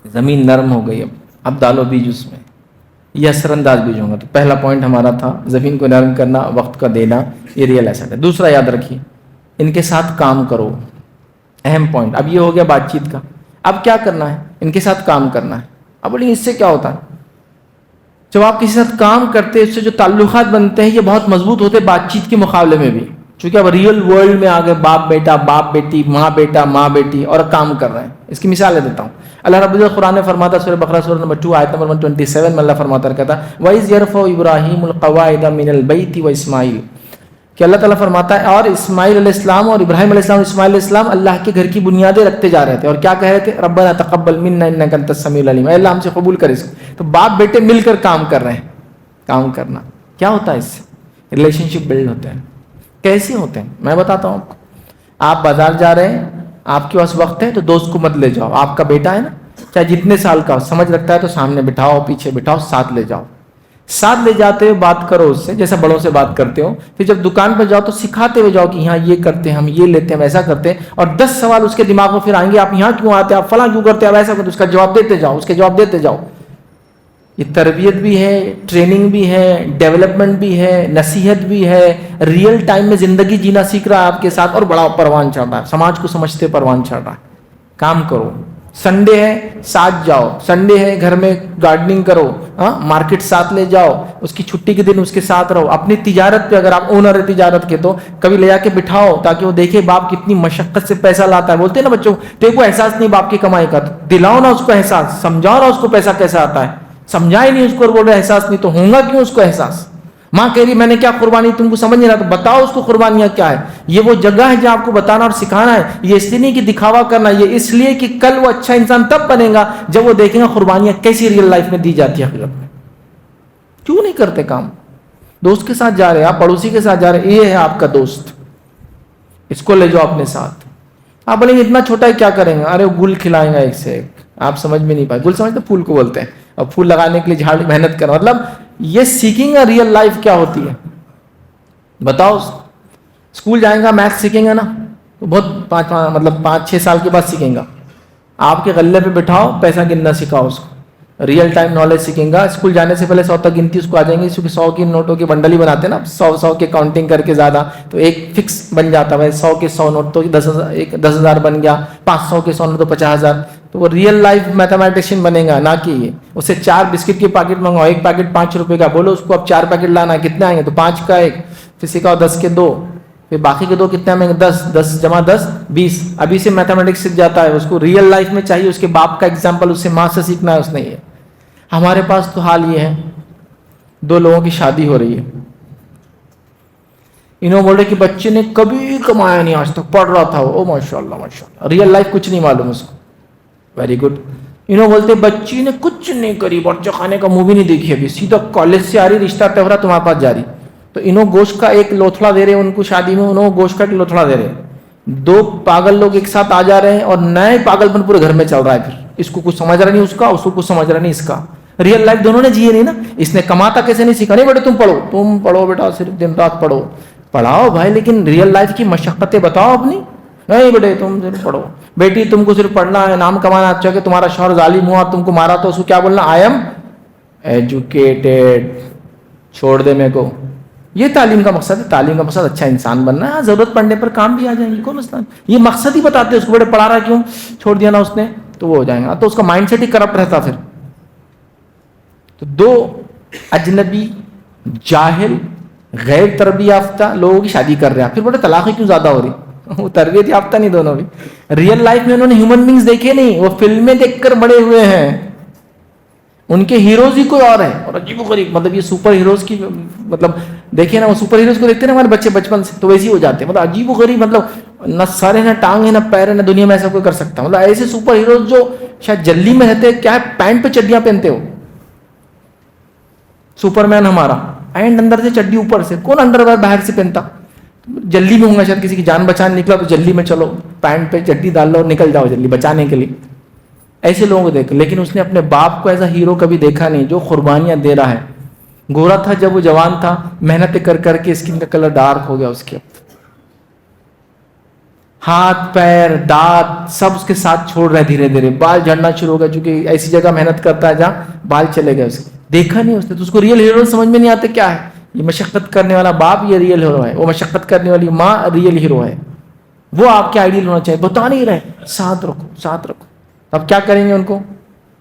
S1: زمین نرم ہو گئی, اب ڈالو بیج اس میں, یہ اثر انداز بیج ہوگا. تو پہلا پوائنٹ ہمارا تھا زمین کو نرم کرنا, وقت کا دینا, یہ ریئل ایسٹ ہے. دوسرا یاد رکھیے, ان کے ساتھ کام کرو, اہم پوائنٹ. اب یہ ہو گیا بات چیت کا. اب کیا کرنا ہے, ان کے ساتھ کام کرنا ہے. اب بولیں اس سے کیا ہوتا ہے؟ جب آپ کسی ساتھ کام کرتے ہیں اس سے جو تعلقات بنتے ہیں یہ بہت مضبوط ہوتے ہیں بات چیت کے مقابلے میں بھی، چونکہ اب ریئل ورلڈ میں آگے باپ بیٹا، باپ بیٹی، ماں بیٹا، ماں بیٹی، اور کام کر رہے ہیں. اس کی مثالیں دیتا ہوں. اللہ رب العزت قرآن میں فرماتا، سورہ بقرہ سورہ نمبر 2 آیت نمبر 127 میں اللہ فرماتا کہتا وَإِذْ يَرْفَعُ إِبْرَاهِيمُ الْقَوَاعِدَ مِنَ الْبَيْتِ وَإِسْمَاعِيلُ، کہ اللہ تعالیٰ فرماتا ہے اور اسماعیل علیہ السلام اور ابراہیم علیہ السلام، اسماعیل علیہ السلام اللہ کے گھر کی بنیادیں رکھتے جا رہے تھے، اور کیا کہہ رہے تھے؟ ربنا تقبل منا انک انت السمیع العلیم، اے اللہ ہم سے قبول کر اس کو. تو باپ بیٹے مل کر کام کر رہے ہیں. کام کرنا کیا ہوتا ہے؟ اس سے ریلیشن شپ بلڈ ہوتے ہیں. کیسے ہوتے ہیں میں بتاتا ہوں آپ کو. آپ بازار جا رہے ہیں، آپ کے پاس وقت ہے تو دوست کو مت لے جاؤ. آپ کا بیٹا ہے نا، چاہے جتنے سال کا ہو، سمجھ رکھتا ہے تو سامنے بٹھاؤ، پیچھے بٹھاؤ، ساتھ لے جاؤ. ساتھ لے جاتے ہوئے بات کرو اس سے جیسا بڑوں سے بات کرتے ہو. پھر جب دکان پہ جاؤ تو سکھاتے ہوئے جاؤ کہ یہاں یہ کرتے ہیں، ہم یہ لیتے ہیں، ایسا کرتے ہیں. اور 10 سوال اس کے دماغ میں پھر آئیں گے، آپ یہاں کیوں آتے ہیں، آپ فلاں کیوں کرتے ہیں، آپ ایسا کرتے. اس کا جواب دیتے جاؤ، اس کے جواب دیتے جاؤ. یہ تربیت بھی ہے، ٹریننگ بھی ہے، ڈیولپمنٹ بھی ہے، نصیحت بھی ہے. ریئل ٹائم میں زندگی جینا سیکھ رہا ہے آپ کے ساتھ، اور بڑا پروان چڑھ رہا ہے، سماج کو سمجھتے پروان چڑھ رہا ہے. کام کرو. سنڈے ہے ساتھ جاؤ، سنڈے ہے گھر میں گارڈننگ کرو، مارکیٹ ساتھ لے جاؤ، اس کی چھٹی کے دن اس کے ساتھ رہو. اپنی تجارت پہ اگر آپ اونر ہے تجارت کے تو کبھی لے جا کے بٹھاؤ تاکہ وہ دیکھے باپ کتنی مشقت سے پیسہ لاتا ہے. بولتے ہیں نا بچوں دیکھو کو احساس نہیں باپ کی کمائی کا، تو دلاؤ نا اس کو احساس، سمجھاؤ نا اس کو پیسہ کیسا آتا ہے. سمجھا ہی نہیں اس کو اور بول رہے احساس نہیں، تو ہوگا کیوں اس کو احساس؟ ماں کہہ رہی میں نے کیا قربانی تم کو سمجھ نہیں رہا، تو بتاؤ اس کو قربانیاں کیا ہے. یہ وہ جگہ ہے جہاں آپ کو بتانا اور سکھانا ہے. یہ اس لیے نہیں کہ دکھاوا کرنا، یہ اس لیے کہ کل وہ اچھا انسان تب بنے گا جب وہ دیکھیں گا قربانیاں کیسی ریئل لائف میں دی جاتی ہے حقیقت میں. کیوں نہیں کرتے کام؟ دوست کے ساتھ جا رہے ہیں آپ، پڑوسی کے ساتھ جا رہے ہیں، یہ ہے آپ کا دوست، اس کو لے جاؤ اپنے ساتھ. آپ بولیں گے اتنا چھوٹا ہے کیا کریں گے؟ ارے وہ گل کھلائیں گا ایک سے ایک. آپ سمجھ میں نہیں پائے، گل سمجھتے پھول کو بولتے ہیں، اور پھول لگانے کے لیے جھاڑ محنت کرنا. مطلب یہ سیکھیں گا ریئل لائف کیا ہوتی ہے. بتاؤ اسکول جائیں گا میتھ سیکھیں گا نا تو بہت 5-6 سال کے بعد سیکھیں گا. آپ کے غلے پہ بٹھاؤ، پیسہ گننا سکھاؤ اس کو، ریئل ٹائم نالج سیکھیں گا. اسکول جانے سے پہلے 100 تک گنتی اس کو آ جائیں گی، کیونکہ 100 کی نوٹوں کی بنڈل ہی بناتے ہیں نا، 100 کے کاؤنٹنگ کر کے زیادہ، تو ایک فکس بن جاتا ہے. 100 کے 100 نوٹ تو 10,000 بن گیا، 500 کے 100 نوٹ تو 50,000. تو وہ ریئل لائف میتھمیٹیشین بنے گا، نہ کہ یہ. اسے 4 بسکٹ کے پیکٹ منگواؤ، ایک پیکٹ 5 روپے کا، بولو اس کو اب 4 پیکٹ لانا ہے، کتنے آئیں گے؟ تو 5 کا ایک، پھر سکھاؤ 10 کے 2، پھر باقی کے 2 کتنے آئیں گے؟ 10 جمع 10 20. ابھی سے میتھمیٹکس سیکھ جاتا ہے. اس کو ریئل لائف میں چاہیے اس کے باپ کا ایگزامپل، اس سے ماں سے سیکھنا ہے اس نے. یہ ہمارے پاس تو حال یہ ہے، 2 لوگوں کی شادی ہو رہی ہے، انہوں بول رہے کہ بچے نے کبھی کمایا نہیں آج تک، پڑھ رہا تھا وہ، او ماشاءاللہ ماشاءاللہ، ریئل لائف کچھ نہیں معلوم اس کو، ویری گڈ. انہوں بولتے بچی نے کچھ نہیں کری، بچہ کھانے کا منہ بھی نہیں دیکھی ابھی، سیدھا کالج سے آ رہی، رشتہ طے ہو رہا تمہارے پاس جاری. تو انہوں گوشت کا ایک لوتھڑا دے رہے ہیں ان کو شادی میں، انہوں گوشت کا ایک لوتھڑا دے رہے ہیں. 2 پاگل لوگ ایک ساتھ آ جا رہے ہیں اور نئے پاگل پن پورے گھر میں چل رہا ہے. پھر اس کو کچھ سمجھ رہا نہیں اس کا، اس کو کچھ سمجھ رہا نہیں اس کا. ریئل لائف دونوں نے جیے نہیں نا. اس نے کماتا کیسے نہیں سیکھا، نہیں بیٹے تم پڑھو بیٹا، صرف دن رات پڑھو. پڑھاؤ بھائی، لیکن ریئل لائف کی مشقتیں بتاؤ اپنی. نہیں بیٹے تم صرف پڑھو، بیٹی تم کو صرف پڑھنا ہے، نام کمانا. اچھا کہ تمہارا شوہر ظالم ہوا، تم کو مارا، تو اس کو کیا بولنا؟ آئی ایم ایجوکیٹڈ، چھوڑ دے میرے کو. یہ تعلیم کا مقصد ہے. تعلیم کا مقصد اچھا انسان بننا ہے. ضرورت پڑنے پر کام بھی آ جائیں گے، کوئی مسئلہ نہیں. یہ مقصد ہی بتاتے ہیں اس کو، بیٹے پڑھا رہا کیوں، چھوڑ دیا نا اس نے، تو وہ ہو جائیں گا. تو اس کا مائنڈ سیٹ ہی کرپٹ رہتا. پھر تو 2 اجنبی جاہل غیر تربیت یافتہ لوگوں کی شادی کر رہے ہیں. پھر بڑے طلاقیں کیوں زیادہ ہو رہی؟ وہ تربیت یافتہ نہیں دونوں بھی. ریئل لائف میں انہوں نے ہیومن بینگز دیکھے نہیں، وہ فلمیں دیکھ کر بڑے ہوئے ہیں. ان کے ہیروز ہی کوئی اور ہے، اور عجیب و غریب. مطلب یہ سپر ہیروز کی، مطلب دیکھیں نا، وہ سپر ہیروز کو دیکھتے ہیں نا ہمارے بچے بچپن سے، تو ویسے ہی ہو جاتے ہیں. مطلب عجیب و غریب، مطلب نہ سر ہے نہ ٹانگ ہے نہ پیر ہے، نہ دنیا میں ایسا کوئی کر سکتا. مطلب ایسے سپر ہیروز جو شاید جلدی میں رہتے، کیا ہے پینٹ پہ چڈیاں پہنتے ہو. سپر مین ہمارا اینڈ اندر سے چڈی اوپر سے، کون انڈر ویئر باہر سے پہنتا؟ جلدی میں ہوں گا، شاید کسی کی جان بچانے نکلا تو جلدی میں چلو پینٹ پہ چڈی ڈال لو اور نکل جاؤ جلدی بچانے کے لیے. ایسے لوگوں کو دیکھ. لیکن اس نے اپنے باپ کو ایسا ہیرو کبھی دیکھا نہیں جو قربانیاں دے رہا ہے. گورا تھا جب وہ جوان تھا، محنت کر کر کے اسکن کا کلر ڈارک ہو گیا اس کے. ہاتھ پیر دانت سب اس کے ساتھ چھوڑ رہے، دھیرے دھیرے بال جھڑنا شروع ہو گیا، چونکہ ایسی جگہ محنت کرتا ہے جہاں بال چلے گئے اس کے. دیکھا نہیں اس نے، تو اس کو ریئل ہیرو سمجھ میں نہیں آتے کیا ہے. یہ مشقت کرنے والا باپ یہ ریئل ہیرو ہے، وہ مشقت کرنے والی ماں ریئل ہیرو ہے. وہ آپ کے آئیڈیل ہونا چاہیے. بتا نہیں رہے، ساتھ رکھو ساتھ رکھو. اب کیا کریں گے ان کو؟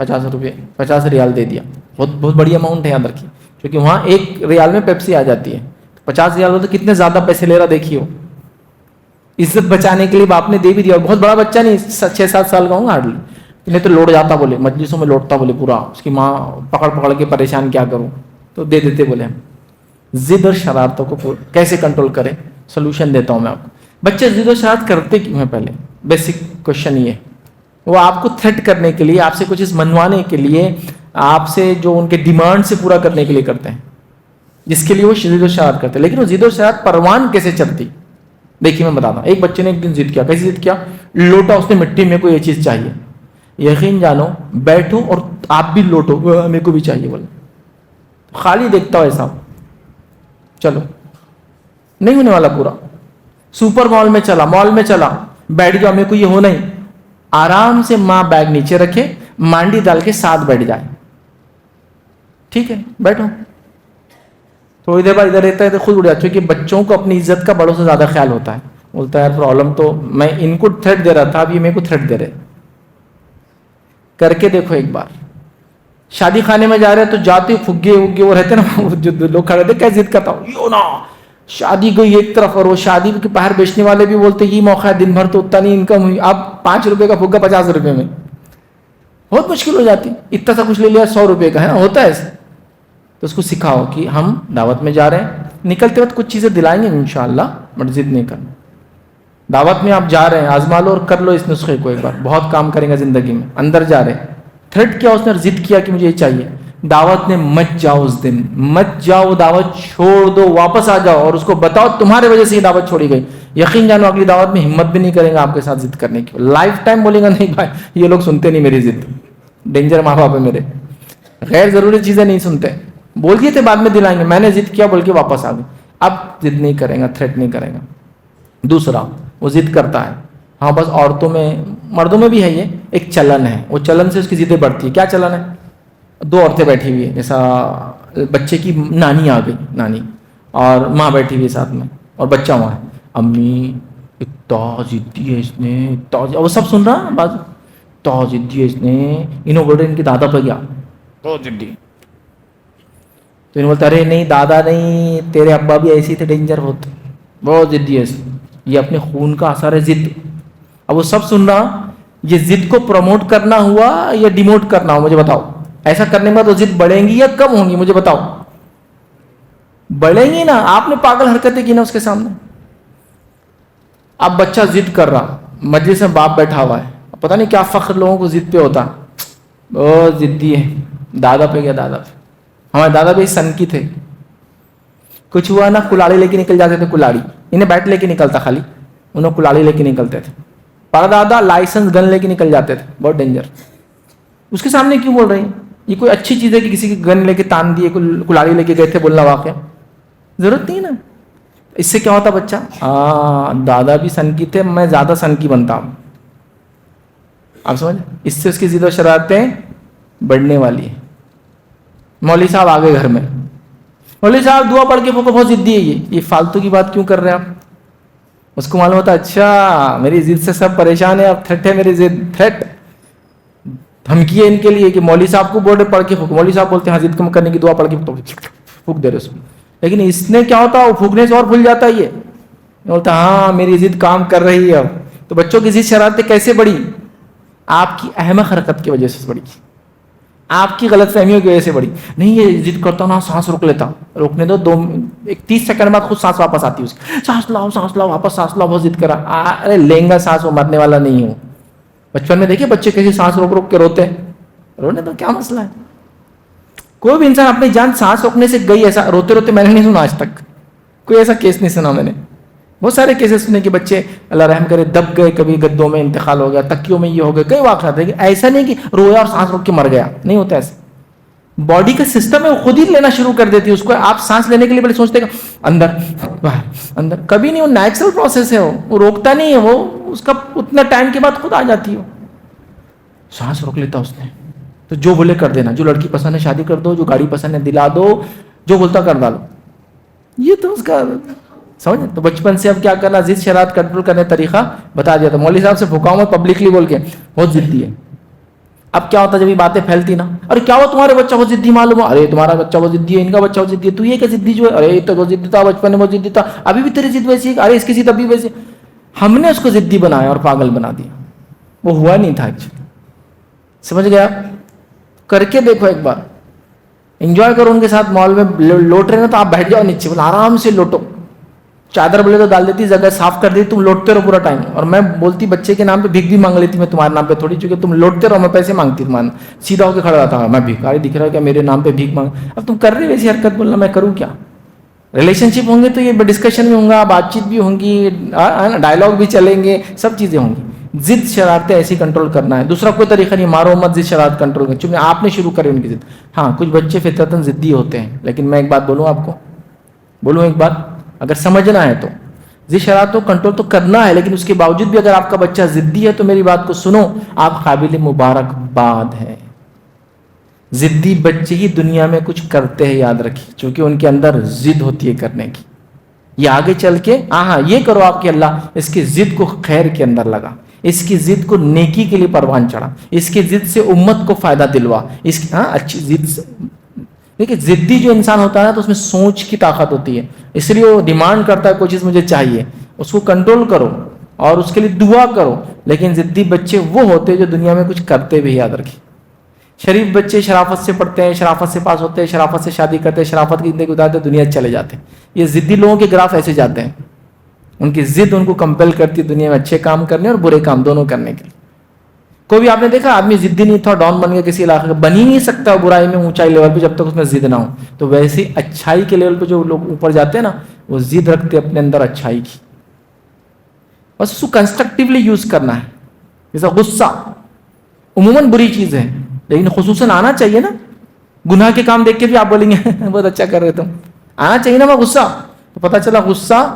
S1: 50 روپے 50 ریال دے دیا. بہت بڑی اماؤنٹ ہے یاد رکھیے, کیونکہ وہاں 1 ریال میں پیپسی آ جاتی ہے. 50 ریال ہوتے کتنے زیادہ پیسے لے رہا دیکھیے. وہ عزت بچانے کے لیے باپ نے دے بھی دیا. بہت بڑا بچہ نہیں, 6-7 سال کا ہوں گا ہارڈلی, نہیں تو لوٹ جاتا, بولے مجلسوں میں لوٹتا, بولے پورا اس کی ماں پکڑ کے پریشان, کیا کروں, تو دے دیتے. بولے ضد اور شرارتوں کو کیسے کنٹرول کریں, سولوشن دیتا ہوں میں آپ کو. بچے ضد و شرارت کرتے کیوں ہیں, پہلے بیسک کوشچن یہ. وہ آپ کو تھریٹ کرنے کے لیے, آپ سے کچھ چیز منوانے کے لیے, آپ سے جو ان کے ڈیمانڈ سے پورا کرنے کے لیے کرتے ہیں, جس کے لیے وہ ضد و شرارت کرتے ہیں. لیکن وہ ضد و شرارت پروان کیسے چلتی, دیکھیے میں بتاتا ہوں. ایک بچے نے ایک دن ضد کیا. کیسے ضد کیا؟ لوٹا اس نے مٹی میں, کو یہ چیز چاہیے. یقین جانو, بیٹھو اور آپ بھی لوٹو, میرے کو بھی چاہیے بولے. خالی دیکھتا ہو ایسا, چلو نہیں ہونے والا پورا. سپر مال میں چلا, بیٹھ گیا, میرے کو یہ ہونا ہی. آرام سے ماں بیگ نیچے رکھے, مانڈی ڈال کے ساتھ بیٹھ جائے, ٹھیک ہے بیٹھو. تھوڑی دیر بعد ادھر رہتا ہے تو خود اڑ جاتا ہے, کیونکہ بچوں کو اپنی عزت کا بڑوں سے زیادہ خیال ہوتا ہے. بولتا ہے یار پرابلم تو میں ان کو تھریٹ دے رہا تھا, اب یہ میرے کو تھریٹ دے رہے. کر کے دیکھو ایک بار. شادی خانے میں جا رہے تو جاتے پھگے وہ رہتے نا, جو لوگ کھڑے رہتے, کیا ضد کرتا ہوں یو نا, شادی گئی ایک طرف, اور وہ شادی کے باہر بیچنے والے بھی بولتے یہ موقع ہے, دن بھر تو اتنا نہیں انکم ہوئی, اب 5 روپے کا پھگا 50 روپے میں, بہت مشکل ہو جاتی. اتنا سا کچھ لے لیا 100 روپے کا ہے نا, ہوتا ہے ایسے. تو اس کو سکھاؤ کہ ہم دعوت میں جا رہے ہیں, نکلتے وقت کچھ چیزیں دلائیں گے انشاءاللہ, بٹ ضد نہیں کرنا. دعوت میں آپ جا رہے ہیں, آزما لو اور کر لو اس نسخے کو ایک بار, بہت کام کریں گے زندگی میں. اندر جا رہے ہیں, تھریٹ کیا اس نے, ضد کیا کہ مجھے یہ چاہیے. دعوت میں مت جاؤ, اس دن مت جاؤ, دعوت چھوڑ دو, واپس آ جاؤ اور اس کو بتاؤ تمہارے وجہ سے یہ دعوت چھوڑی گئی. یقین جانو اگلی دعوت میں ہمت بھی نہیں کرے گا آپ کے ساتھ ضد کرنے کی. لائف ٹائم بولے گا نہیں بھائی یہ لوگ سنتے نہیں میری ضد, ڈینجر ماں باپ ہے میرے, غیر ضروری چیزیں نہیں سنتے. بول دیے تھے بعد میں دلائیں گے, میں نے ضد کیا بول کے واپس آ گئے. اب ضد نہیں کرے گا, تھریٹ نہیں کرے گا. دوسرا, وہ ضد کرتا ہے, ہاں بس عورتوں میں, مردوں میں بھی ہے یہ ایک چلن ہے, وہ چلن سے اس کی ضدیں بڑھتی ہے. کیا چلن ہے؟ 2 عورتیں بیٹھی ہوئی ہے, جیسا بچے کی نانی آ گئی, نانی اور ماں بیٹھی ہوئی ہے ساتھ میں, اور بچہ وہاں ہے. امی اتنا ضدی ہے اس نے, وہ سب سن رہا بات, اتنا ضدی ہے اس نے, انہوں بول رہے ان کے دادا پہ گیا بہت ضدی. تو انہوں بولتا ارے نہیں دادا نہیں, تیرے ابا بھی ایسی تھے, ڈینجر بہت ضدی ہے, یہ اپنے خون کا اثر ہے ضد. اب وہ سب سن رہا, یہ ضد کو پروموٹ کرنا ہوا یا ڈیموٹ کرنا ہوا, مجھے بتاؤ. ایسا کرنے میں تو ضد بڑھیں گی یا کم ہوں گی, مجھے بتاؤ. بڑھیں گی نا, آپ نے پاگل حرکتیں کی نا اس کے سامنے. اب بچہ ضد کر رہا, مجلس میں باپ بیٹھا ہوا ہے, پتہ نہیں کیا فخر لوگوں کو ضد پہ ہوتا, بہت ضدی ہے, دادا پہ گیا, دادا پہ. ہمارے دادا بھی سن کی تھے, کچھ ہوا نا کلاڑی لے کے نکل جاتے تھے. کلاڑی انہیں بیٹ لے کے نکلتا, خالی انہوں کلاڑی لے کے نکلتے تھے. پر دادا لائسنس گن لے کے نکل جاتے تھے, بہت ڈینجر. اس کے سامنے کیوں بول رہے ہیں؟ یہ کوئی اچھی چیز ہے کہ کسی کی گن لے کے تان دیے, کلاڑی لے کے گئے تھے بولنا واقعہ, ضرورت نہیں نا. اس سے کیا ہوتا بچہ, دادا بھی سن کی تھے, میں زیادہ سن کی بنتا ہوں. آپ سمجھ, اس سے اس کی ضد و شرارتیں بڑھنے والی ہیں. مولوی صاحب آ گئے گھر میں, مولوی صاحب دعا پڑھ کے پھوکو, بہت ضدی ہے یہ فالتو کی بات کیوں کر رہے ہیں آپ. اس کو معلوم ہوتا اچھا میری ضد سے سب پریشان ہے, اب تھریٹ ہے میری ضد, تھریٹ دھمکی ہے ان کے لیے کہ مولوی صاحب کو بورڈ پڑھ کے پھوکو. مولوی صاحب بولتے ہیں ضد کم کرنے کی دعا پڑھ کے پھونک دے رہے اس میں. لیکن اس نے کیا ہوتا, وہ پھونکنے سے اور بھول جاتا ہے. یہ بولتا ہاں میری ضد کام کر رہی ہے اب. تو بچوں کی ضد شرارتیں کیسے بڑھی؟ آپ کی احمق حرکت کی وجہ سے بڑھی, آپ کی غلط فہمیوں کی وجہ سے بڑھی. نہیں یہ ضد کرتا نا, سانس روک لیتا, روکنے دو 30 سیکنڈ بعد خود سانس واپس آتی ہے اس کی, سانس لاؤ واپس سانس لاؤ, بہت ضد کرا. ارے لیں گا سانس, وہ مرنے والا نہیں ہوں. بچپن میں دیکھیے بچے کیسے سانس روک روک کے روتے ہیں, رونے تو کیا مسئلہ ہے. کوئی بھی انسان اپنی جان سانس روکنے سے گئی ایسا روتے روتے میں نے نہیں سنا آج تک, کوئی ایسا کیس نہیں سنا میں نے. بہت سارے کیسز سنے کہ بچے اللہ رحم کرے دب گئے, کبھی گدوں میں انتقال ہو گیا, تکیوں میں یہ ہو گئے, کئی واقعات ہیں. ایسا نہیں کہ رویا اور سانس روک کے مر گیا, نہیں ہوتا ایسا. باڈی کا سسٹم ہے وہ خود ہی لینا شروع کر دیتی ہے اس کو. آپ سانس لینے کے لیے پہلے سوچتے ہیں اندر باہر اندر, کبھی نہیں. وہ نیچرل پروسیس ہے, وہ روکتا نہیں ہے, وہ اس کا اتنا ٹائم کے بعد خود آ جاتی ہے. سانس روک لیتا اس نے. تو جو بولے کر دینا, جو لڑکی پسند ہے شادی کر دو, جو گاڑی پسند ہے دلا دو, جو بولتا کر ڈالو. یہ تو اس کا سمجھ؟ تو بچپن سے اب کیا کرنا، ضد شرارت کنٹرول کرنے کا طریقہ بتا دیا. تو مولوی صاحب سے پھکاؤ مت پبلکلی بول کے، بہت ضدی ہے. اب کیا ہوتا جب یہ باتیں پھیلتی نا، ارے کیا ہوا تمہارے بچہ بہت ضدی معلوم ہو، ارے تمہارا بچہ بہت ضدی ہے، ان کا بچہ بہت ضدی ہے، تو یہ کیا ضدی جو ہے، ارے تو بہت ضدی تھا بچپن میں، بہت ضدی تھا، ابھی بھی تیری ضد ویسی ہے، ارے اس کی ضد ابھی ویسی. ہم نے اس کو ضدی بنایا اور پاگل بنا دیا، وہ ہوا نہیں تھا. سمجھ گیا؟ کر کے دیکھو ایک بار، انجوائے کرو ان کے ساتھ. مال میں لوٹ رہے نا تو آپ بیٹھ جاؤ نیچے، بولے آرام سے لوٹو. چادر بولے تو ڈال دیتی، جگہ صاف کر دیتی، تم لوٹتے رہو پورا ٹائم. اور میں بولتی بچے کے نام پہ بھیک بھی مانگ لیتی، میں تمہارے نام پہ تھوڑی، چونکہ تم لوٹتے رہو، میں پیسے مانگتی تمہارے. سیدھا ہو کے کھڑا رہتا ہوں، میں بھیکاری دکھ رہا ہے کیا میرے نام پہ بھیک مانگ. اب تم کر رہے ویسی حرکت، بولنا میں کروں کیا. ریلیشن شپ ہوں گے تو یہ ڈسکشن بھی ہوگا، بات چیت بھی ہوں گی، ڈائلاگ بھی چلیں گے، سب چیزیں ہوں گی. ضد شرارتیں ایسی کنٹرول کرنا ہے. دوسرا کوئی طریقہ نہیں، مارو مت، ضد شرارت کنٹرول کریں، چونکہ آپ نے شروع کرے ان کی ضد. ہاں کچھ بچے فطرتاً ضدی ہوتے ہیں، لیکن میں ایک بات بولوں آپ کو، بولوں ایک بات، اگر سمجھنا ہے تو ضد شرارت کو کنٹرول تو کرنا ہے، لیکن اس کے باوجود بھی اگر آپ کا بچہ ضدی ہے تو میری بات کو سنو، آپ قابل مبارکباد ہے. ضدی بچے ہی دنیا میں کچھ کرتے ہیں، یاد رکھیے، چونکہ ان کے اندر ضد ہوتی ہے کرنے کی. یہ آگے چل کے ہاں یہ کرو آپ کے اللہ اس کی ضد کو خیر کے اندر لگا، اس کی ضد کو نیکی کے لیے پروان چڑھا، اس کی ضد سے امت کو فائدہ دلوا، اس کی اچھی ضد سے. دیکھیے ضدی جو انسان ہوتا ہے نا تو اس میں سوچ کی طاقت ہوتی ہے، اس لیے وہ ڈیمانڈ کرتا ہے کوئی چیز مجھے چاہیے، اس کو کنٹرول کرو اور اس کے لیے دعا کرو. لیکن ضدی بچے وہ ہوتے ہیں جو دنیا میں کچھ کرتے بھی، یاد رکھیے. شریف بچے شرافت سے پڑھتے ہیں، شرافت سے پاس ہوتے ہیں، شرافت سے شادی کرتے ہیں، شرافت کی زندگی گزارتے ہیں، دنیا چلے جاتے ہیں. یہ ضدی لوگوں کے گراف ایسے جاتے ہیں، ان کی ضد ان کو کمپیل کرتی ہے دنیا میں اچھے کام کرنے اور برے کام دونوں کرنے کے لیے. کوئی بھی آپ نے دیکھا آدمی ضدی نہیں تھا، ڈاؤن بن گیا کسی علاقے کا، بن ہی نہیں سکتا برائی میں اونچائی لیول پہ جب تک اس میں ضد نہ ہو. تو ویسے ہی اچھائی کے لیول پہ جو لوگ اوپر جاتے ہیں نا، وہ ضد رکھتے اپنے اندر اچھائی کی، بس اس کو کنسٹرکٹیولی یوز کرنا ہے. جیسا غصہ عموماً بری چیز ہے، لیکن خصوصاً آنا چاہیے نا. گناہ کے کام دیکھ کے بھی آپ بولیں گے بہت اچھا کر رہے تم، آنا چاہیے نا وہ غصہ. تو پتہ چلا غصہ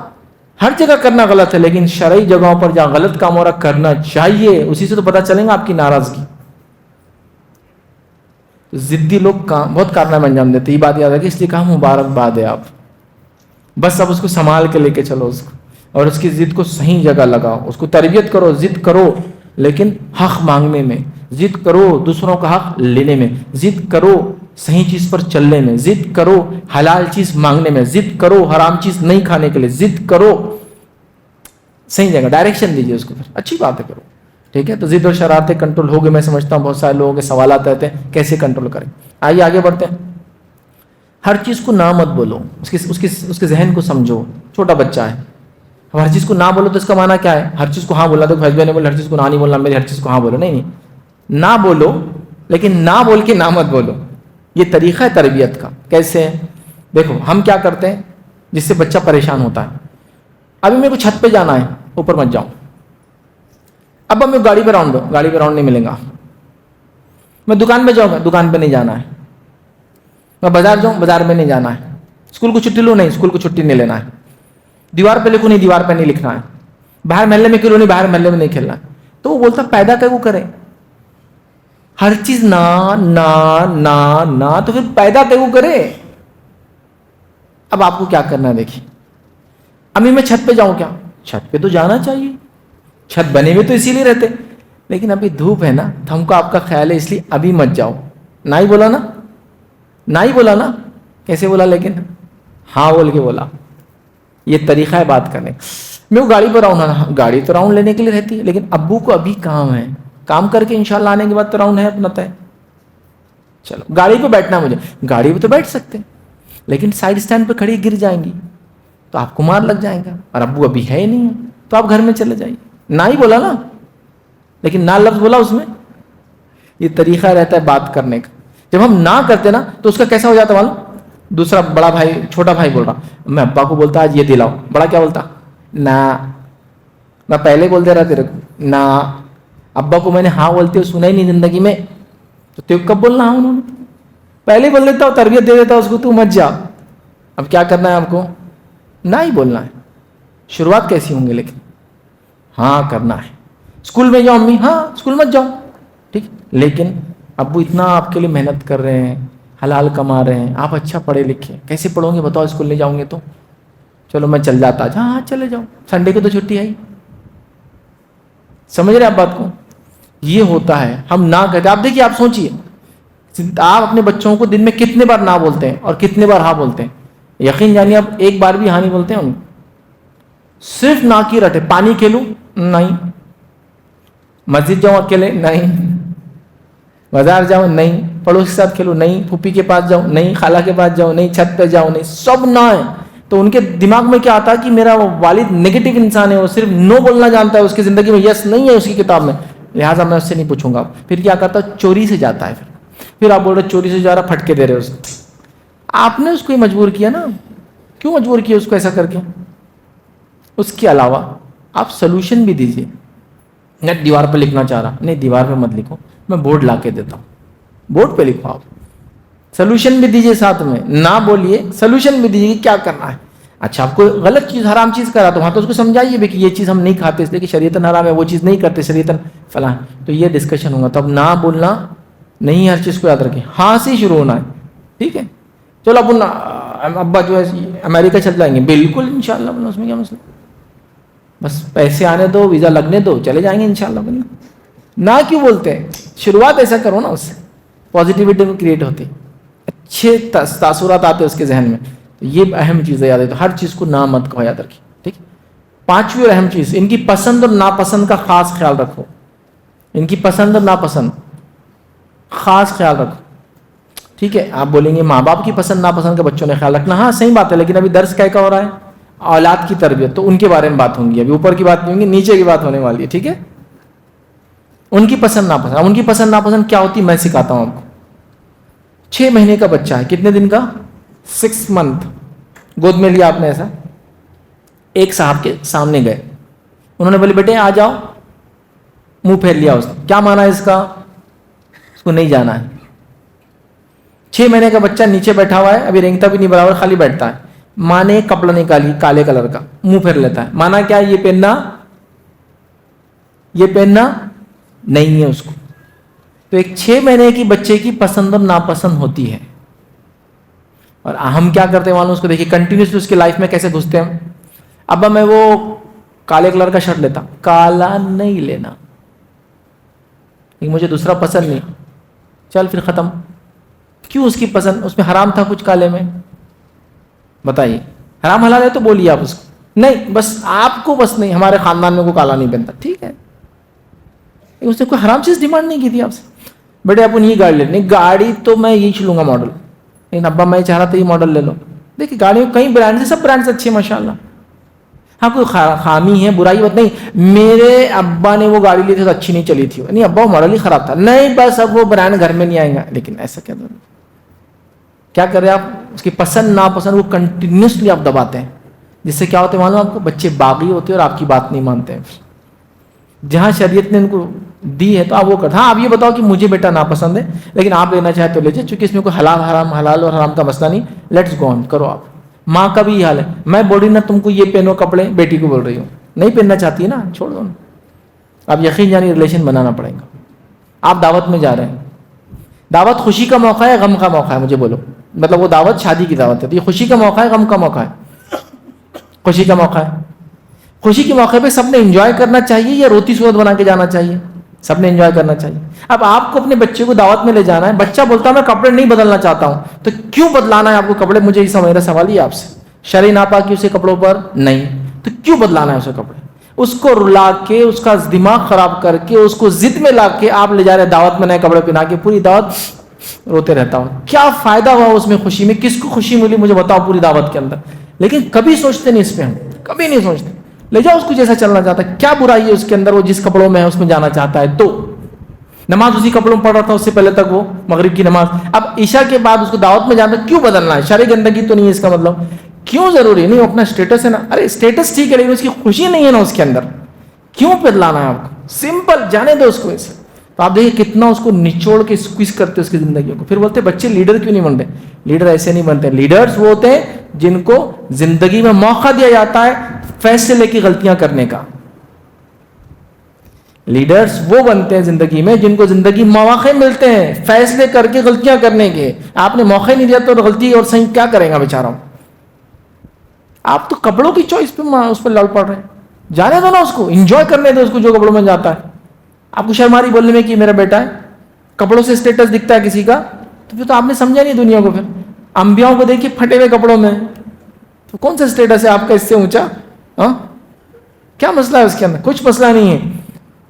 S1: ہر جگہ کرنا غلط ہے، لیکن شرعی جگہوں پر جہاں غلط کام ہو رہا کرنا چاہیے، اسی سے تو پتہ چلے گا آپ کی ناراضگی. تو ضدی لوگ بہت کارنامے انجام دیتے، یہ بات یاد رکھیں، اس لیے کہا مبارکباد ہے آپ. بس اب اس کو سنبھال کے لے کے چلو اس کو، اور اس کی ضد کو صحیح جگہ لگاؤ، اس کو تربیت کرو. ضد کرو لیکن حق مانگنے میں، ضد کرو دوسروں کا حق لینے میں، ضد کرو صحیح چیز پر چلنے میں، ضد کرو حلال چیز مانگنے میں، ضد کرو حرام چیز نہیں کھانے کے لیے، ضد کرو صحیح جگہ، ڈائریکشن دیجیے اس کو، پھر اچھی باتیں کرو. ٹھیک ہے؟ تو ضد اور شرارتیں کنٹرول ہو گئے. میں سمجھتا ہوں بہت سارے لوگوں کے سوالات رہتے ہیں کیسے کنٹرول کریں. آئیے آگے بڑھتے ہیں. ہر چیز کو نہ مت بولو، اس کے ذہن کو سمجھو. چھوٹا بچہ ہے، اب ہر چیز کو نہ بولو تو اس کا معنی کیا ہے؟ ہر چیز کو ہاں بولنا. تو فیض بھائی نے بولا ہر چیز کو نہ نہیں بولنا، میری ہر چیز کو ہاں بولو. نہیں، نہ بولو، لیکن نہ بول کے نہ مت بولو. یہ طریقہ ہے تربیت کا. کیسے؟ دیکھو ہم کیا کرتے ہیں جس سے بچہ پریشان ہوتا ہے. ابھی میرے کو چھت پہ جانا ہے، اوپر مت جاؤ. اب ہمیں گاڑی پہ راؤنڈ دو، گاڑی پہ راؤنڈ نہیں ملے گا. میں دکان پہ جاؤں گا، دکان پہ نہیں جانا ہے. میں بازار جاؤں، بازار میں نہیں جانا ہے. اسکول کو چھٹی لو، نہیں اسکول کو چھٹی نہیں لینا ہے. دیوار پہ لکھو، نہیں دیوار پہ نہیں لکھنا ہے. باہر محلے میں کھیلو، نہیں باہر محلے میں نہیں کھیلنا ہے. تو وہ بولتا پیدا کہ وہ کرے ہر چیز نہ نہ نہ نہ، تو پھر پیدا کہ وہ کرے. اب آپ کو کیا کرنا ہے دیکھیے. امی میں چھت پہ جاؤں کیا؟ چھت پہ تو جانا چاہیے، چھت بنے ہوئے تو اسی لیے رہتے، لیکن ابھی دھوپ ہے نا تو ہم کو آپ کا خیال ہے اس لیے ابھی مت جاؤ. نہ ہی بولا نا، نہ ہی بولا نا. کیسے بولا؟ لیکن ہاں بول کے بولا. یہ طریقہ ہے بات کرنے. میں وہ گاڑی پہ راؤنڈ، گاڑی تو راؤنڈ لینے کے لیے رہتی ہے، لیکن ابو کو ابھی کام ہے، کام کر کے انشاءاللہ آنے کے بعد تو راؤنڈ ہے اپنا طے. چلو گاڑی پہ بیٹھنا مجھے، گاڑی پہ تو بیٹھ سکتے لیکن سائڈ اسٹینڈ پہ کھڑی گر جائیں گی تو آپ کو مار لگ جائے گا، اور ابو ابھی ہے ہی نہیں ہے تو آپ گھر میں چلے جائیے. نہ ہی بولا نا، لیکن نہ لفظ بولا اس میں. یہ طریقہ رہتا ہے بات کرنے کا. جب ہم نہ کرتے نا تو اس کا کیسا ہو جاتا معلوم؟ دوسرا بڑا بھائی چھوٹا بھائی بول رہا، میں ابا کو بولتا آج یہ دلاؤ، بڑا کیا بولتا؟ نہ. میں پہلے بول دے رہا تیرے کو نہ. ابا کو میں نے ہاں بولتے ہوئے سنا ہی نہیں زندگی میں، تو تیرے کب بولنا ہاں؟ انہوں نے پہلے بول دیتا ہوں، تربیت دے دیتا ہوں اس کو، تو مت جا. اب کیا کرنا ہے آپ کو؟ نہ ہی بولنا ہے. شروعات کیسی ہوں گے لیکن ہاں کرنا ہے. اسکول میں جاؤ امی، ہاں اسکول مت جاؤ، ٹھیک، لیکن ابو اتنا آپ کے لیے محنت کر رہے ہیں، حلال کما رہے ہیں، آپ اچھا پڑھے لکھے، کیسے پڑھو گے بتاؤ اسکول نہیں جاؤں گے تو؟ چلو میں چل جاتا. ہاں چلے جاؤ, سنڈے کو تو چھٹی آئی. سمجھ رہے آپ بات کو؟ یہ ہوتا ہے, ہم نہ کہتے. آپ دیکھیے, آپ سوچیے, آپ اپنے بچوں کو دن میں کتنے بار نہ بولتے ہیں اور کتنے بار ہاں بولتے ہیں؟ یقین جانیے آپ ایک بار بھی ہاں نہیں بولتے ہیں ان کو. صرف نہ کی رٹے. پانی کھیلوں نہیں, مسجد جاؤں اکیلے نہیں, بازار جاؤں نہیں, پڑوس کے ساتھ کھیلوں نہیں, پھوپھی کے پاس جاؤں نہیں, خالہ کے پاس جاؤں نہیں, چھت پہ جاؤں نہیں, سب نہ ہے. تو ان کے دماغ میں کیا آتا ہے کہ میرا والد نیگیٹو انسان ہے, وہ صرف نو بولنا جانتا ہے, اس کی زندگی میں یس نہیں ہے اس کی کتاب میں, لہٰذا میں اس سے نہیں پوچھوں گا. پھر کیا کرتا ہے, چوری سے جاتا ہے. پھر آپ بول رہے چوری سے جا رہا, پھٹکے دے رہے اس کو. آپ نے اس کو مجبور کیا نا, کیوں مجبور کیا اس کو ایسا کر کے؟ اس کے علاوہ آپ سلوشن بھی دیجیے. میں دیوار پہ لکھنا چاہ رہا, نہیں دیوار پہ مت لکھو, میں بورڈ لا کے دیتا ہوں, بورڈ پہ لکھو. آپ سلوشن بھی دیجیے ساتھ میں, نہ بولیے, سلوشن بھی دیجیے کہ کیا کرنا ہے. اچھا آپ کو غلط چیز, حرام چیز کرا تو وہاں تو اس کو سمجھائیے بھی کہ یہ چیز ہم نہیں کھاتے اس لیے کہ شریعتاً حرام ہے, وہ چیز نہیں کرتے شریعتاً فلاں. تو یہ ڈسکشن ہوگا. تو اب نہ بولنا نہیں, ہر چیز کو یاد رکھیں, ہاں سے شروع ہونا ہے. ٹھیک ہے, چلو اپن ابا جو ہے امریکہ چل جائیں گے, بالکل انشاءاللہ, اس میں کیا مسئلہ, بس پیسے آنے دو, ویزا لگنے دو, چلے جائیں گے انشاءاللہ. نہ کیوں بولتے ہیں؟ شروعات ایسا کرو نا, اس سے پازیٹیوٹی کریٹ ہوتی, اچھے تاثرات آتے اس کے ذہن میں. تو یہ اہم چیز ہے, یاد ہے. تو ہر چیز کو نہ مت کہو, یاد رکھیے. ٹھیک. پانچویں اور اہم چیز, ان کی پسند اور ناپسند کا خاص خیال رکھو. ان کی پسند اور ناپسند خاص خیال رکھو. ٹھیک ہے, آپ بولیں گے ماں باپ کی پسند ناپسند کا بچوں نے خیال رکھنا, ہاں صحیح بات ہے, لیکن ابھی درس کیا ہو رہا ہے, اولاد کی تربیت, تو ان کے بارے میں بات ہوں گی. ابھی اوپر کی بات نہیں ہوگی, نیچے کی بات ہونے والی ہے. ٹھیک ہے, ان کی پسند ناپسند. ان کی پسند ناپسند کیا ہوتی ہے میں سکھاتا ہوں آپ کو. 6 مہینے کا بچہ ہے, کتنے دن کا, 6 منتھ, گود میں لیا آپ نے ایسا. ایک صاحب کے سامنے گئے, انہوں نے بولے بیٹے آ جاؤ, منہ پھیر لیا اس نے. کیا مانا ہے اس کا؟ اس کو نہیں جانا ہے. 6 مہینے کا بچہ نیچے بیٹھا ہوا ہے, ابھی رینگتا بھی نہیں برابر, خالی بیٹھتا ہے. ماں نے کپڑا نکالی کالے کلر کا, منہ پھیر لیتا ہے. مانا کیا, یہ پہننا نہیں ہے اس کو. تو ایک 6 مہینے کی بچے کی پسند اور ناپسند ہوتی ہے. اور ہم کیا کرتے ہیں معلوم, اس کو دیکھیے کنٹینیوسلی اس کی لائف میں کیسے گھستے ہیں. ابا میں وہ کالے کلر کا شرٹ لیتا, کالا نہیں لینا, مجھے دوسرا پسند نہیں. چل پھر ختم. کیوں اس کی پسند, اس میں حرام تھا کچھ کالے میں, بتائیے. حرام حلال ہے تو بولیے آپ اس کو, نہیں بس آپ کو بس نہیں, ہمارے خاندان میں کوئی کالا نہیں پہنتا. ٹھیک ہے, اس نے کوئی حرام چیز ڈیمانڈ نہیں کی تھی آپ سے. بیٹے اپن یہ گاڑی لے, نہیں گاڑی تو میں یہ چلوں گا ماڈل, لیکن ابا میں چاہ رہا تھا یہ ماڈل لے لو. دیکھیے گاڑی میں کئی برانڈ سے, سب برانڈ سے اچھے ماشاء اللہ. ہاں کوئی خامی ہے, برائی بات نہیں, میرے ابا نے وہ گاڑی لی تھی تو اچھی نہیں چلی تھی, نہیں ابا وہ ماڈل ہی خراب تھا, نہیں بس اب وہ برانڈ گھر میں نہیں آئیں گا. لیکن ایسا کیا کر رہے آپ, اس کی پسند ناپسند وہ کنٹینیوسلی آپ دباتے ہیں, جس سے کیا ہوتا ہے معلوم آپ کو, بچے باغی ہوتے ہیں اور آپ کی بات نہیں مانتے ہیں. جہاں شریعت نے ان کو دی ہے تو آپ وہ کرتے. ہاں آپ یہ بتاؤ کہ مجھے بیٹا ناپسند ہے, لیکن آپ لینا چاہے تو لیجیے, چونکہ اس میں کوئی حلال اور حرام کا مسئلہ نہیں. لیٹس گو آن, کرو آپ. ماں کا بھی یہ حال ہے, میں بول رہی نا تم کو یہ پہنو کپڑے, بیٹی کو بول رہی ہوں نہیں پہننا چاہتی ہے نا, چھوڑ دو. آپ یقین جانی ریلیشن بنانا پڑے گا. آپ دعوت میں جا رہے ہیں, دعوت خوشی کا موقع ہے غم کا موقع ہے, مجھے بولو. مطلب وہ دعوت شادی کی دعوت ہے, تو یہ خوشی کا موقع ہے غم کا موقع ہے؟ خوشی کا موقع ہے. خوشی کے موقع پہ سب نے انجوائے کرنا چاہیے یا روتی صورت بنا کے جانا چاہیے؟ سب نے انجوائے کرنا چاہیے. اب آپ کو اپنے بچے کو دعوت میں لے جانا ہے, بچہ بولتا ہے میں کپڑے نہیں بدلنا چاہتا ہوں, تو کیوں بدلانا ہے آپ کو کپڑے؟ مجھے یہ میرا سوال ہی آپ سے. شرعی ناپاکی اسے کپڑوں پر نہیں, تو کیوں بدلانا ہے اسے کپڑے؟ اس کو رلا کے, اس کا دماغ خراب کر کے, اس کو ضد میں لا کے آپ لے جا رہے دعوت میں, نئے کپڑے پہنا کے, پوری دعوت روتے رہتا ہوں. کیا فائدہ ہوا اس میں خوشی میں؟ کس کو خوشی ملی مجھے بتاؤ پوری دعوت کے اندر؟ لیکن کبھی سوچتے نہیں اس پہ, ہم کبھی نہیں سوچتے. لے جاؤ اس کو جیسا چلنا چاہتا ہے, کیا برائی ہے اس کے اندر, وہ جس کپڑوں میں ہے اس میں جانا چاہتا ہے. تو نماز اسی کپڑوں میں پڑھ رہا تھا اس سے پہلے تک, وہ مغرب کی نماز, اب عشاء کے بعد اس کو دعوت میں جانا, کیوں بدلنا ہے؟ شرعی گندگی تو نہیں ہے اس کا مطلب, کیوں ضروری نہیں؟ اپنا اسٹیٹس ہے نا, ارے اسٹیٹس ٹھیک ہے لیکن اس کی خوشی نہیں ہے نا اس کے اندر, کیوں بدلانا ہے آپ کو؟ سمپل, جانے دو اس کو ایسے. تو آپ دیکھیے کتنا اس کو نچوڑ کے اسکویز کرتے اس کی زندگیوں کو. پھر بولتے بچے لیڈر کیوں نہیں بنتے؟ لیڈر ایسے نہیں بنتے. لیڈرز وہ ہوتے ہیں جن کو زندگی میں موقع دیا جاتا ہے فیصلے کی غلطیاں کرنے کا. لیڈرز وہ بنتے ہیں زندگی میں جن کو زندگی مواقع ملتے ہیں فیصلے کر کے غلطیاں کرنے کے. آپ نے موقع نہیں دیا تو غلطی اور صحیح کیا کرے گا بیچارہ. آپ تو کپڑوں کی چوائس پہ اس پہ لڑ پڑ رہے ہیں. جانے دو نا اس کو, انجوائے کرنے دو اس کو جو کپڑوں میں جاتا ہے. آپ کو شرم آ رہی بولنے میں کہ میرا بیٹا ہے, کپڑوں سے اسٹیٹس دکھتا ہے کسی کا, تو پھر تو آپ نے سمجھا نہیں دنیا کو. پھر انبیاؤں کو دیکھیے پھٹے ہوئے کپڑوں میں, تو کون سا اسٹیٹس ہے آپ کا اس سے اونچا؟ ہاں, کیا مسئلہ ہے اس کے اندر؟ کچھ مسئلہ نہیں ہے.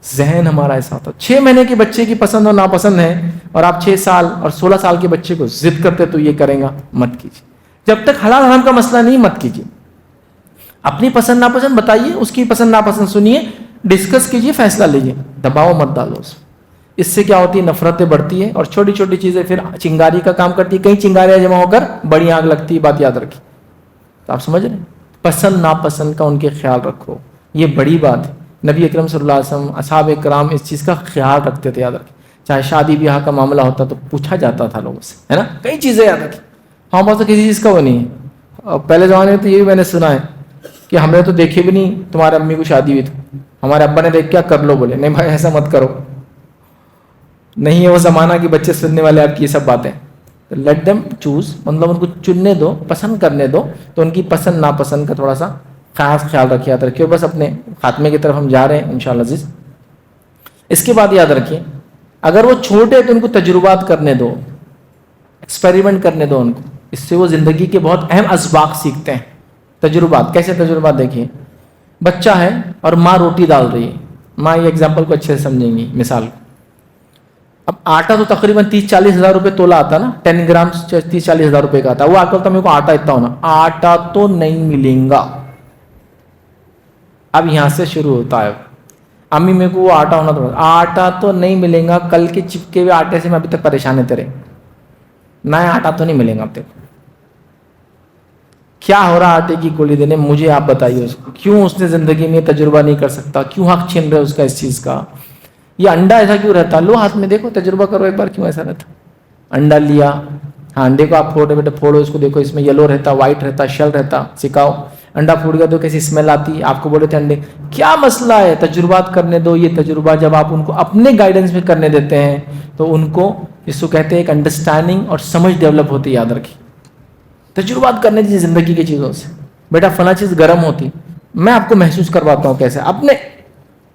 S1: ذہن ہمارا ایسا ہوتا ہے. 6 مہینے کے بچے کی پسند اور ناپسند ہے, اور آپ 6 سال اور 16 سال کے بچے کو ضد کرتے تو یہ کریں گا, مت کیجیے. جب تک حلال حرام کا مسئلہ نہیں, مت کیجیے. اپنی پسند ناپسند بتائیے, اس کی پسند ناپسند سنیے, ڈسکس کیجیے, فیصلہ لیجیے, دباؤ مت ڈالو اس. اس سے کیا ہوتی ہے؟ نفرتیں بڑھتی ہے, اور چھوٹی چھوٹی چیزیں پھر چنگاری کا کام کرتی ہے. کئی چنگاریاں جمع ہو کر بڑی آگ لگتی ہے. بات یاد رکھیے. تو آپ سمجھ رہے ہیں, پسند ناپسند کا ان کے خیال رکھو, یہ بڑی بات ہے. نبی اکرم صلی اللہ علیہ وسلم, اصحاب کرام اس چیز کا خیال رکھتے تھے. یاد رکھیں, چاہے شادی بیاہ کا معاملہ ہوتا تو پوچھا جاتا تھا لوگوں سے, ہے نا, کئی چیزیں یاد رکھیں. ہاں بس کسی چیز کا وہ نہیں ہے. پہلے زمانے میں تو یہ بھی میں نے سنا ہے کہ ہم نے تو دیکھے بھی نہیں تمہارے امی کو شادی ہوئی, تو ہمارے ابا نے دیکھ کیا کر لو, بولے نہیں بھائی ایسا مت کرو. نہیں ہے وہ زمانہ کہ بچے سننے والے آپ کی یہ سب باتیں. لیٹ دیم چوز, مطلب ان کو چننے دو, پسند کرنے دو. تو ان کی پسند ناپسند کا تھوڑا سا خاص خیال رکھیے, یاد رکھیے. بس اپنے خاتمے کی طرف ہم جا رہے ہیں انشاءاللہ عزیز. اس کے بعد یاد رکھیے, اگر وہ چھوٹے تو ان کو تجربات کرنے دو, ایکسپیریمنٹ کرنے دو ان کو. اس سے وہ زندگی کے بہت اہم اسباق سیکھتے ہیں. تجربات, کیسے تجربات؟ دیکھیے, بچہ ہے اور ماں روٹی ڈال رہی ہے. ماں یہ ایگزامپل کو اچھے سے سمجھیں گی, مثال. اب آٹا تو تقریباً 30-40 ہزار روپے تولا آتا نا, 10 گرام 30-40 ہزار روپے کا آتا. وہ آٹا تو میرے کو آٹا اتنا ہونا, آٹا تو نہیں ملیں گا. اب یہاں سے شروع ہوتا ہے, امی میرے کو وہ آٹا ہونا تو, آٹا تو نہیں ملے گا. کل کے چپکے ہوئے آٹے سے میں ابھی تک پریشان ہے تیرے, نیا آٹا تو نہیں ملے گا اب تک. کیا ہو رہا آٹے کی گولی دینے, مجھے آپ بتائیے اس کو. کیوں اس نے زندگی میں تجربہ نہیں کر سکتا؟ کیوں حق چھین رہے اس کا اس چیز کا؟ یہ انڈا ایسا کیوں رہتا؟ لو ہاتھ میں دیکھو, تجربہ کرو ایک بار, کیوں ایسا رہتا. انڈا لیا, ہاں انڈے کو آپ پھوڑے بیٹے پھوڑو, اس کو دیکھو اس میں یلو رہتا, وائٹ رہتا, شل رہتا, سکھاؤ. انڈا پھوٹ گیا تو کیسی اسمیل آتی, آپ کو بولے تھے انڈے. کیا مسئلہ ہے؟ تجربات کرنے دو. یہ تجربہ جب آپ ان کو اپنے گائیڈنس میں کرنے دیتے ہیں تو ان کو, اس کو کہتے ہیں ایک انڈرسٹینڈنگ اور سمجھ ڈیولپ ہوتی ہے. یاد رکھیے, تجربات کرنے دیجیے زندگی کی چیزوں سے. بیٹا فلاں چیز گرم ہوتی, میں آپ کو محسوس کرواتا ہوں کیسے. اپنے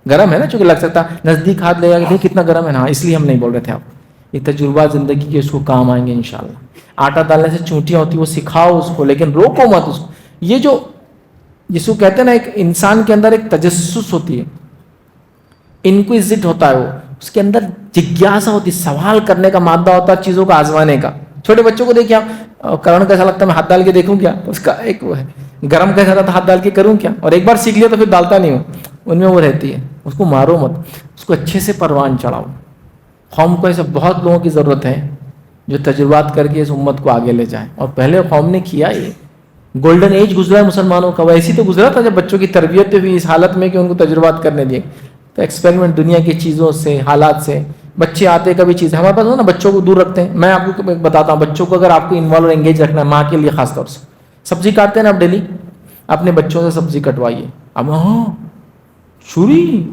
S1: گرم ہے نا, چونکہ لگ سکتا نزدیک ہاتھ لے جا کے کتنا گرم ہے نا, اس لیے ہم نہیں بول رہے تھے. آپ یہ تجربات زندگی کے اس کو کام آئیں گے انشاءاللہ. آٹا ڈالنے سے چونٹیاں ہوتی, وہ سکھاؤ اس کو, لیکن روکو مت اس کو. یہ جو جس کو کہتے ہیں نا, ایک انسان کے اندر ایک تجسس ہوتی ہے, انکوئزٹ ہوتا ہے وہ, اس کے اندر جگیاسا ہوتی, سوال کرنے کا مادہ ہوتا ہے, چیزوں کو آزمانے کا. چھوٹے بچوں کو دیکھیں آپ, کرن کیسا لگتا ہے میں ہاتھ ڈال کے دیکھوں کیا, اس کا ایک وہ ہے. گرم کیسا رہتا, ہاتھ ڈال کے کروں کیا, اور ایک بار سیکھ لیا تو پھر ڈالتا نہیں ہوں. ان میں وہ رہتی ہے. اس کو مارو مت, اس کو اچھے سے پروان چڑھاؤ. قوم کو ایسے بہت لوگوں کی ضرورت ہے جو تجربات کر کے اس امت کو آگے لے جائیں. اور پہلے قوم نے کیا, یہ گولڈن ایج گزرا ہے مسلمانوں کا. ویسی تو گزرا تھا جب بچوں کی تربیت ہوئی اس حالت میں کہ ان کو تجربات کرنے دیے. تو ایکسپیریمنٹ دنیا کی چیزوں سے, حالات سے. بچے آتے کبھی چیز ہمارے پاس ہو نا, بچوں کو دور رکھتے ہیں. میں آپ کو بتاتا ہوں, بچوں کو اگر آپ کو انوالو اور انگیج رکھنا ہے, ماں کے لیے خاص طور سے, سبزی کاٹتے ہیں نا آپ ڈیلی, اپنے بچوں سے سبزی کٹوائیے. اب ہاں چھری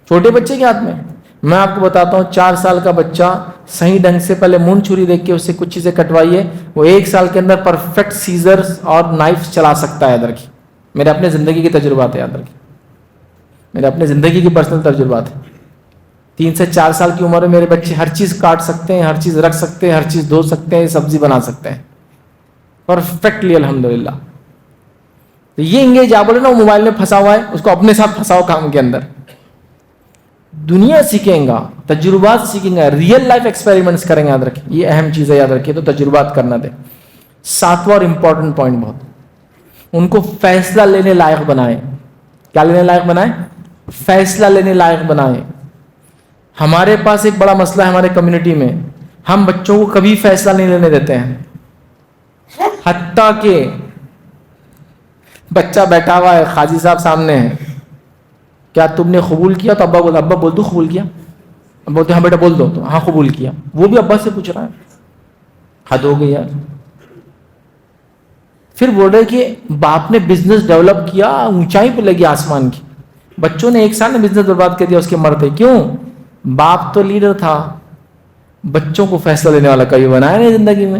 S1: چھوٹے بچے کے ہاتھ میں, میں آپ کو بتاتا ہوں 4 سال کا بچہ صحیح ڈھنگ سے پہلے مون چھری دیکھ کے اس سے کچھ چیزیں کٹوائیے, وہ 1 سال کے اندر پرفیکٹ سیزرز اور نائف چلا سکتا ہے. یاد رکھیے, میرے اپنے زندگی کی تجربات ہے. یاد رکھیے, میرے اپنے زندگی کی پرسنل تجربات ہے. 3 سے 4 سال کی عمر میں میرے بچے ہر چیز کاٹ سکتے ہیں, ہر چیز رکھ سکتے ہیں, ہر چیز دھو سکتے ہیں, سبزی بنا سکتے ہیں پرفیکٹلی الحمدللہ. تو یہ انگیج آپ بولے نا, وہ موبائل میں پھنسا ہوا ہے, اس کو اپنے ساتھ پھنساؤ کام کے اندر. دنیا سیکھیں گا, تجربات سیکھیں گا, ریئل لائف ایکسپیریمنٹس کریں گے. یاد رکھیں, یہ اہم چیز ہے. یاد رکھیے, تو تجربات کرنا دیں. 7واں اور امپورٹنٹ پوائنٹ بہت, ان کو فیصلہ لینے لائق بنائیں. کیا لینے لائق بنائیں؟ فیصلہ لینے لائق بنائیں. ہمارے پاس ایک بڑا مسئلہ ہے ہمارے کمیونٹی میں, ہم بچوں کو کبھی فیصلہ نہیں لینے دیتے ہیں. حتیٰ کہ بچہ بیٹھا ہوا ہے, قاضی صاحب سامنے ہے, کیا تم نے قبول کیا؟ تو ابا بول, ابا بول دو قبول کیا. اب بولتے ہاں بیٹا بول دو, تو ہاں قبول کیا. وہ بھی ابا سے پوچھ رہا ہے, حد ہو گئی یار. پھر بول رہے کہ باپ نے بزنس ڈیولپ کیا, اونچائی پہ لگی آسمان کی. بچوں نے 1 سال میں بزنس برباد کر دیا اس کے مرتے. کیوں؟ باپ تو لیڈر تھا, بچوں کو فیصلہ لینے والا کبھی بنایا نہیں زندگی میں.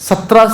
S1: 17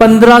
S1: 15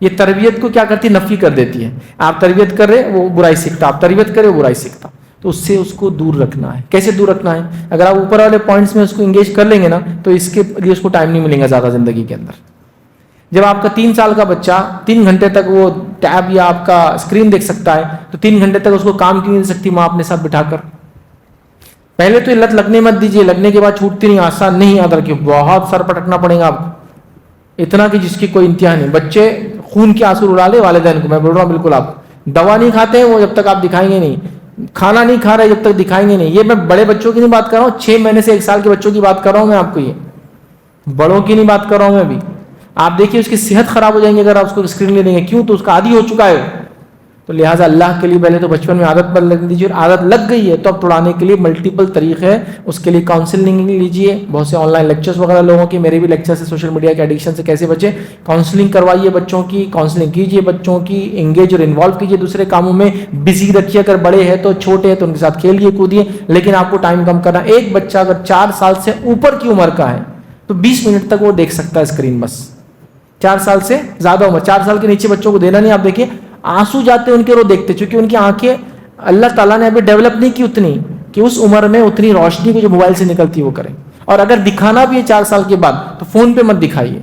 S1: یہ تربیت کو کیا کرتی ہے؟ نفی کر دیتی ہے. آپ تربیت کر رہے وہ برائی سیکھتا, آپ تربیت کرے وہ برائی سیکھتا. تو اس سے اس کو دور رکھنا ہے. کیسے دور رکھنا ہے؟ اگر آپ اوپر والے پوائنٹس میں اس کو انگیج کر لیں گے نا تو اس کے لیے اس کو ٹائم نہیں ملے گا زیادہ زندگی کے اندر. جب آپ کا 3 سال کا بچہ 3 گھنٹے تک وہ ٹیب یا آپ کا اسکرین دیکھ سکتا ہے تو 3 گھنٹے تک اس کو کام کیوں نہیں دے سکتی ماں اپنے ساتھ بٹھا کر؟ پہلے تو یہ لت لگنے مت دیجیے, لگنے کے بعد چھوٹتی نہیں, آسان نہیں. یاد رکھیے بہت سر پٹکنا پڑے گا آپ کو, اتنا کہ جس کی کوئی انتہا نہیں. بچے خون کے آنسو اڑا لے والدین کو, میں بول رہا ہوں بالکل. آپ دوا نہیں کھاتے ہیں وہ جب تک آپ دکھائیں گے نہیں, کھانا نہیں کھا رہے جب تک دکھائیں گے نہیں. یہ میں بڑے بچوں کی نہیں بات کر رہا ہوں, 6 مہینے سے 1 سال کے بچوں کی بات کر رہا ہوں میں آپ کو, یہ بڑوں کی نہیں بات کر رہا ہوں میں ابھی. آپ دیکھیے اس کی صحت خراب ہو جائیں گی اگر آپ اس کو اسکرین لے دیں گے. کیوں؟ تو اس کا عادی ہو چکا ہے. تو لہٰذا اللہ کے لیے پہلے تو بچپن میں عادت بدل دیجیے, اور عادت لگ گئی ہے تو اب توڑانے کے لیے ملٹیپل طریقے ہیں. اس کے لیے کاؤنسلنگ لیجیے, بہت سے آن لائن لیکچرز وغیرہ لوگوں کی, میرے بھی لیکچرز ہیں سوشل میڈیا کے ایڈکشن سے کیسے بچے. کاؤنسلنگ کروائیے بچوں کی, کاؤنسلنگ کیجیے بچوں کی, انگیج اور انوالو کیجیے دوسرے کاموں میں, بزی رکھیے. اگر بڑے ہیں تو چھوٹے ہیں تو ان کے ساتھ کھیلیے کودیے, لیکن آپ کو ٹائم کم کرنا. ایک بچہ اگر 4 سال سے اوپر کی عمر کا ہے تو 20 منٹ تک وہ دیکھ سکتا ہے اسکرین بس. 4 سال سے زیادہ عمر, 4 سال کے نیچے بچوں کو دینا نہیں. آپ دیکھیے آنسو جاتے ہیں ان کے, رو دیکھتے, چونکہ ان کی آنکھیں اللہ تعالیٰ نے ابھی ڈیولپ نہیں کی اتنی کہ اس عمر میں اتنی روشنی کو جو موبائل سے نکلتی ہے وہ کریں. اور اگر دکھانا بھی ہے 4 سال کے بعد تو فون پہ مت دکھائیے,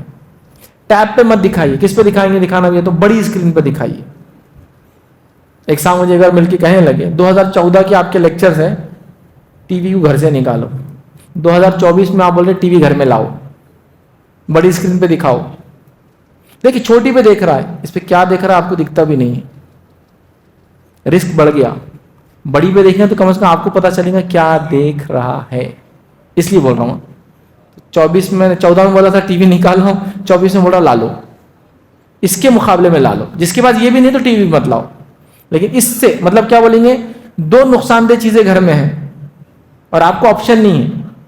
S1: ٹیب پہ مت دکھائیے. کس پہ دکھائیں گے؟ دکھانا بھی ہے تو بڑی اسکرین پہ دکھائیے. ایک ساتھ مجھے اگر مل کے کہنے لگے 2014 کے آپ کے لیکچرز ہیں, ٹی وی کو گھر سے نکالو. 2024 میں آپ بول رہے ٹی وی گھر میں لاؤ, بڑی اسکرین پہ دکھاؤ. دیکھیے چھوٹی پہ دیکھ رہا ہے, اس پہ کیا دیکھ رہا ہے آپ کو دکھتا بھی نہیں ہے, رسک بڑھ گیا. بڑی پہ دیکھنا تو کم از کم آپ کو پتا چلے گا کیا دیکھ رہا ہے. اس لیے بول رہا ہوں 14 میں بولا تھا ٹی وی نکالو, 24 میں بولا لا لو. اس کے مقابلے میں لا لو. جس کے پاس یہ بھی نہیں تو ٹی وی مت لاؤ. لیکن اس سے مطلب کیا بولیں گے, 2 نقصان دہ چیزیں گھر میں ہیں اور آپ کو آپشن نہیں ہے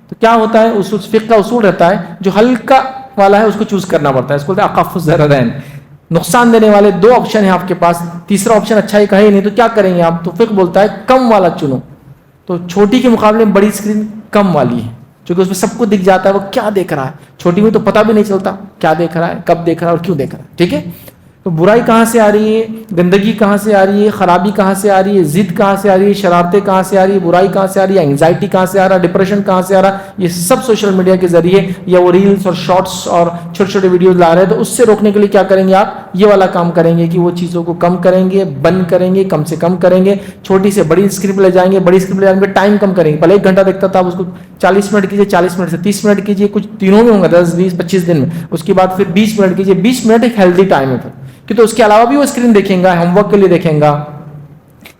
S1: تو کیا ہوتا ہے, اس فقہ کا اصول رہتا ہے جو ہلکا والا ہے اس کو چوز کرنا پڑتا ہے. اس کو اخف الضررین, نقصان دینے والے 2 آپشن ہیں آپ کے پاس, تیسرا آپشن اچھائی کا ہے نہیں, تو کیا کریں گے آپ؟ تو فقہ بولتا ہے کم والا چنو. تو چھوٹی کے مقابلے میں بڑی اسکرین کم والی ہے, چونکہ اس میں سب کو دکھ جاتا ہے وہ کیا دیکھ رہا ہے. چھوٹی میں تو پتہ بھی نہیں چلتا کیا دیکھ رہا ہے, کب دیکھ رہا ہے اور کیوں دیکھ رہا ہے. ٹھیک ہے, تو برائی کہاں سے آ رہی ہے, گندگی کہاں سے آ رہی ہے, خرابی کہاں سے آ رہی ہے, ضد کہاں سے آ رہی ہے, شرارتیں کہاں سے آ رہی ہے, برائی کہاں سے آ رہی ہے, انگزائٹی کہاں سے آ رہا ہے, ڈپریشن کہاں سے آ رہا ہے. یہ سب سوشل میڈیا کے ذریعے یا وہ ریلز اور شارٹس اور چھوٹے چھوٹے ویڈیوز لا رہے ہیں. تو اس سے روکنے کے لیے کیا کریں گے آپ؟ یہ والا کام کریں گے کہ وہ چیزوں کو کم کریں گے, بند کریں گے, کم سے کم کریں گے. چھوٹی سے بڑی اسکرین پہ لے جائیں گے, بڑی اسکرین پہ لے جائیں گے, ٹائم کم کریں گے. پہلے 1 گھنٹہ دیکھتا تھا, اس کو 40 منٹ کیجیے, 40 منٹ سے 30 منٹ کیجیے, کچھ دنوں میں ہوں گا 10 20 25 دن میں. اس کے بعد پھر 20 منٹ کیجیے. 20 منٹ ایک ہیلدی ٹائم ہے پھر, کہ تو اس کے علاوہ بھی وہ اسکرین دیکھیں گا, ہوم ورک کے لیے دیکھیں گا,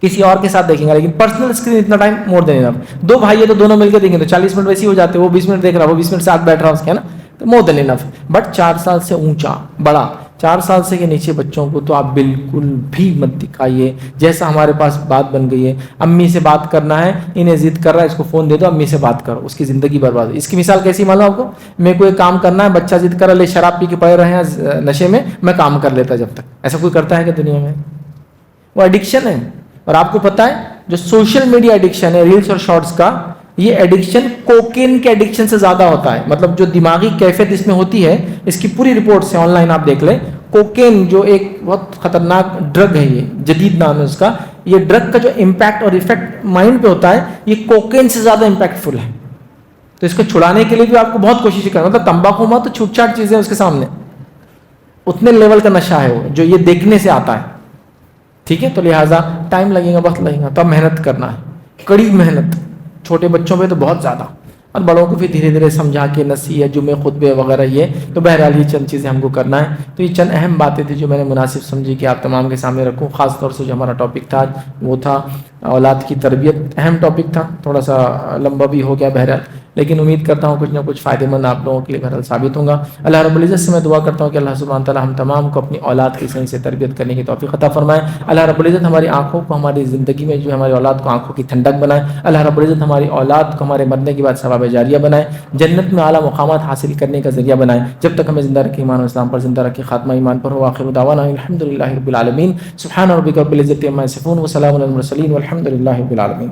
S1: کسی اور کے ساتھ دیکھیں گا, لیکن پرسنل اسکرین اتنا ٹائم مور دین انف. 2 بھائی ہے تو دونوں مل کے دیکھیں تو 40 منٹ ویسے ہی ہو جاتے, وہ 20 منٹ دیکھ رہا, وہ 20 منٹ ساتھ بیٹھ رہا اس کے, ہے نا, تو مور دین انف. بٹ 4 سال سے اونچا بڑا, 4 سال سے کے نیچے بچوں کو تو آپ بالکل بھی مت دکھائیے. جیسا ہمارے پاس بات بن گئی ہے, امی سے بات کرنا ہے, انہیں ضد کر رہا ہے, اس کو فون دے دو, امی سے بات کرو, اس کی زندگی برباد ہے. اس کی مثال کیسی معلوم آپ کو؟ میرے کو ایک کام کرنا ہے, بچہ ضد کر رہا, لے شراب پی کے پڑے رہے ہیں نشے میں, میں کام کر لیتا جب تک. ایسا کوئی کرتا ہے کہ دنیا میں؟ وہ ایڈکشن ہے. اور آپ کو پتا ہے جو سوشل میڈیا ایڈکشن ہے, ریلز اور شارٹس کا, یہ ایڈکشن کوکین کے ایڈکشن سے زیادہ ہوتا ہے. مطلب جو دماغی کیفیت اس میں ہوتی ہے, اس کی پوری رپورٹس ہیں آن لائن آپ دیکھ لیں. کوکین جو ایک بہت خطرناک ڈرگ ہے, یہ جدید نام ہے اس کا, یہ ڈرگ کا جو امپیکٹ اور افیکٹ مائنڈ پہ ہوتا ہے, یہ کوکین سے زیادہ امپیکٹفل ہے. تو اس کو چھڑانے کے لیے بھی آپ کو بہت کوشش کرنا, مطلب تمباکو میں تو چھوٹ چھاٹ چیزیں اس کے سامنے, اتنے لیول کا نشہ ہے وہ جو یہ دیکھنے سے آتا ہے. ٹھیک ہے, تو لہٰذا ٹائم لگے گا, وقت لگے گا, تب محنت کرنا ہے, کڑی محنت. چھوٹے بچوں پہ تو بہت زیادہ, اور بڑوں کو پھر دھیرے دھیرے سمجھا کے نصیحت, جمعے, خطبے وغیرہ یہ. تو بہرحال یہ چند چیزیں ہم کو کرنا ہے. تو یہ چند اہم باتیں تھیں جو میں نے مناسب سمجھی کہ آپ تمام کے سامنے رکھوں. خاص طور سے جو ہمارا ٹاپک تھا وہ تھا اولاد کی تربیت. اہم ٹاپک تھا, تھوڑا سا لمبا بھی ہو گیا بہرحال, لیکن امید کرتا ہوں کچھ نہ کچھ فائدہ مند آپ لوگوں کے لیے بہرحال ثابت ہوں گا. اللہ رب العزت سے میں دعا کرتا ہوں کہ اللہ سبحانہ تعالیٰ ہم تمام کو اپنی اولاد کی صحیح سے تربیت کرنے کی توفیق عطا فرمائے. اللہ رب العزت ہماری آنکھوں کو, ہماری زندگی میں جو ہماری اولاد کو آنکھوں کی ٹھنڈک بنائے. اللہ رب العزت ہماری اولاد کو ہمارے مرنے کے بعد ثواب جاریہ بنائے, جنت میں اعلیٰ مقامات حاصل کرنے کا ذریعہ بنائے. جب تک ہمیں زندہ رکھے ایمان و اسلام پر زندہ رکھے, خاتمہ ایمان پر ہو. آخر دعوانا الحمدللہ رب العالمین. سبحان ربک رب العزت عما یصفون وسلام علی المرسلین والحمد للہ رب العالمین.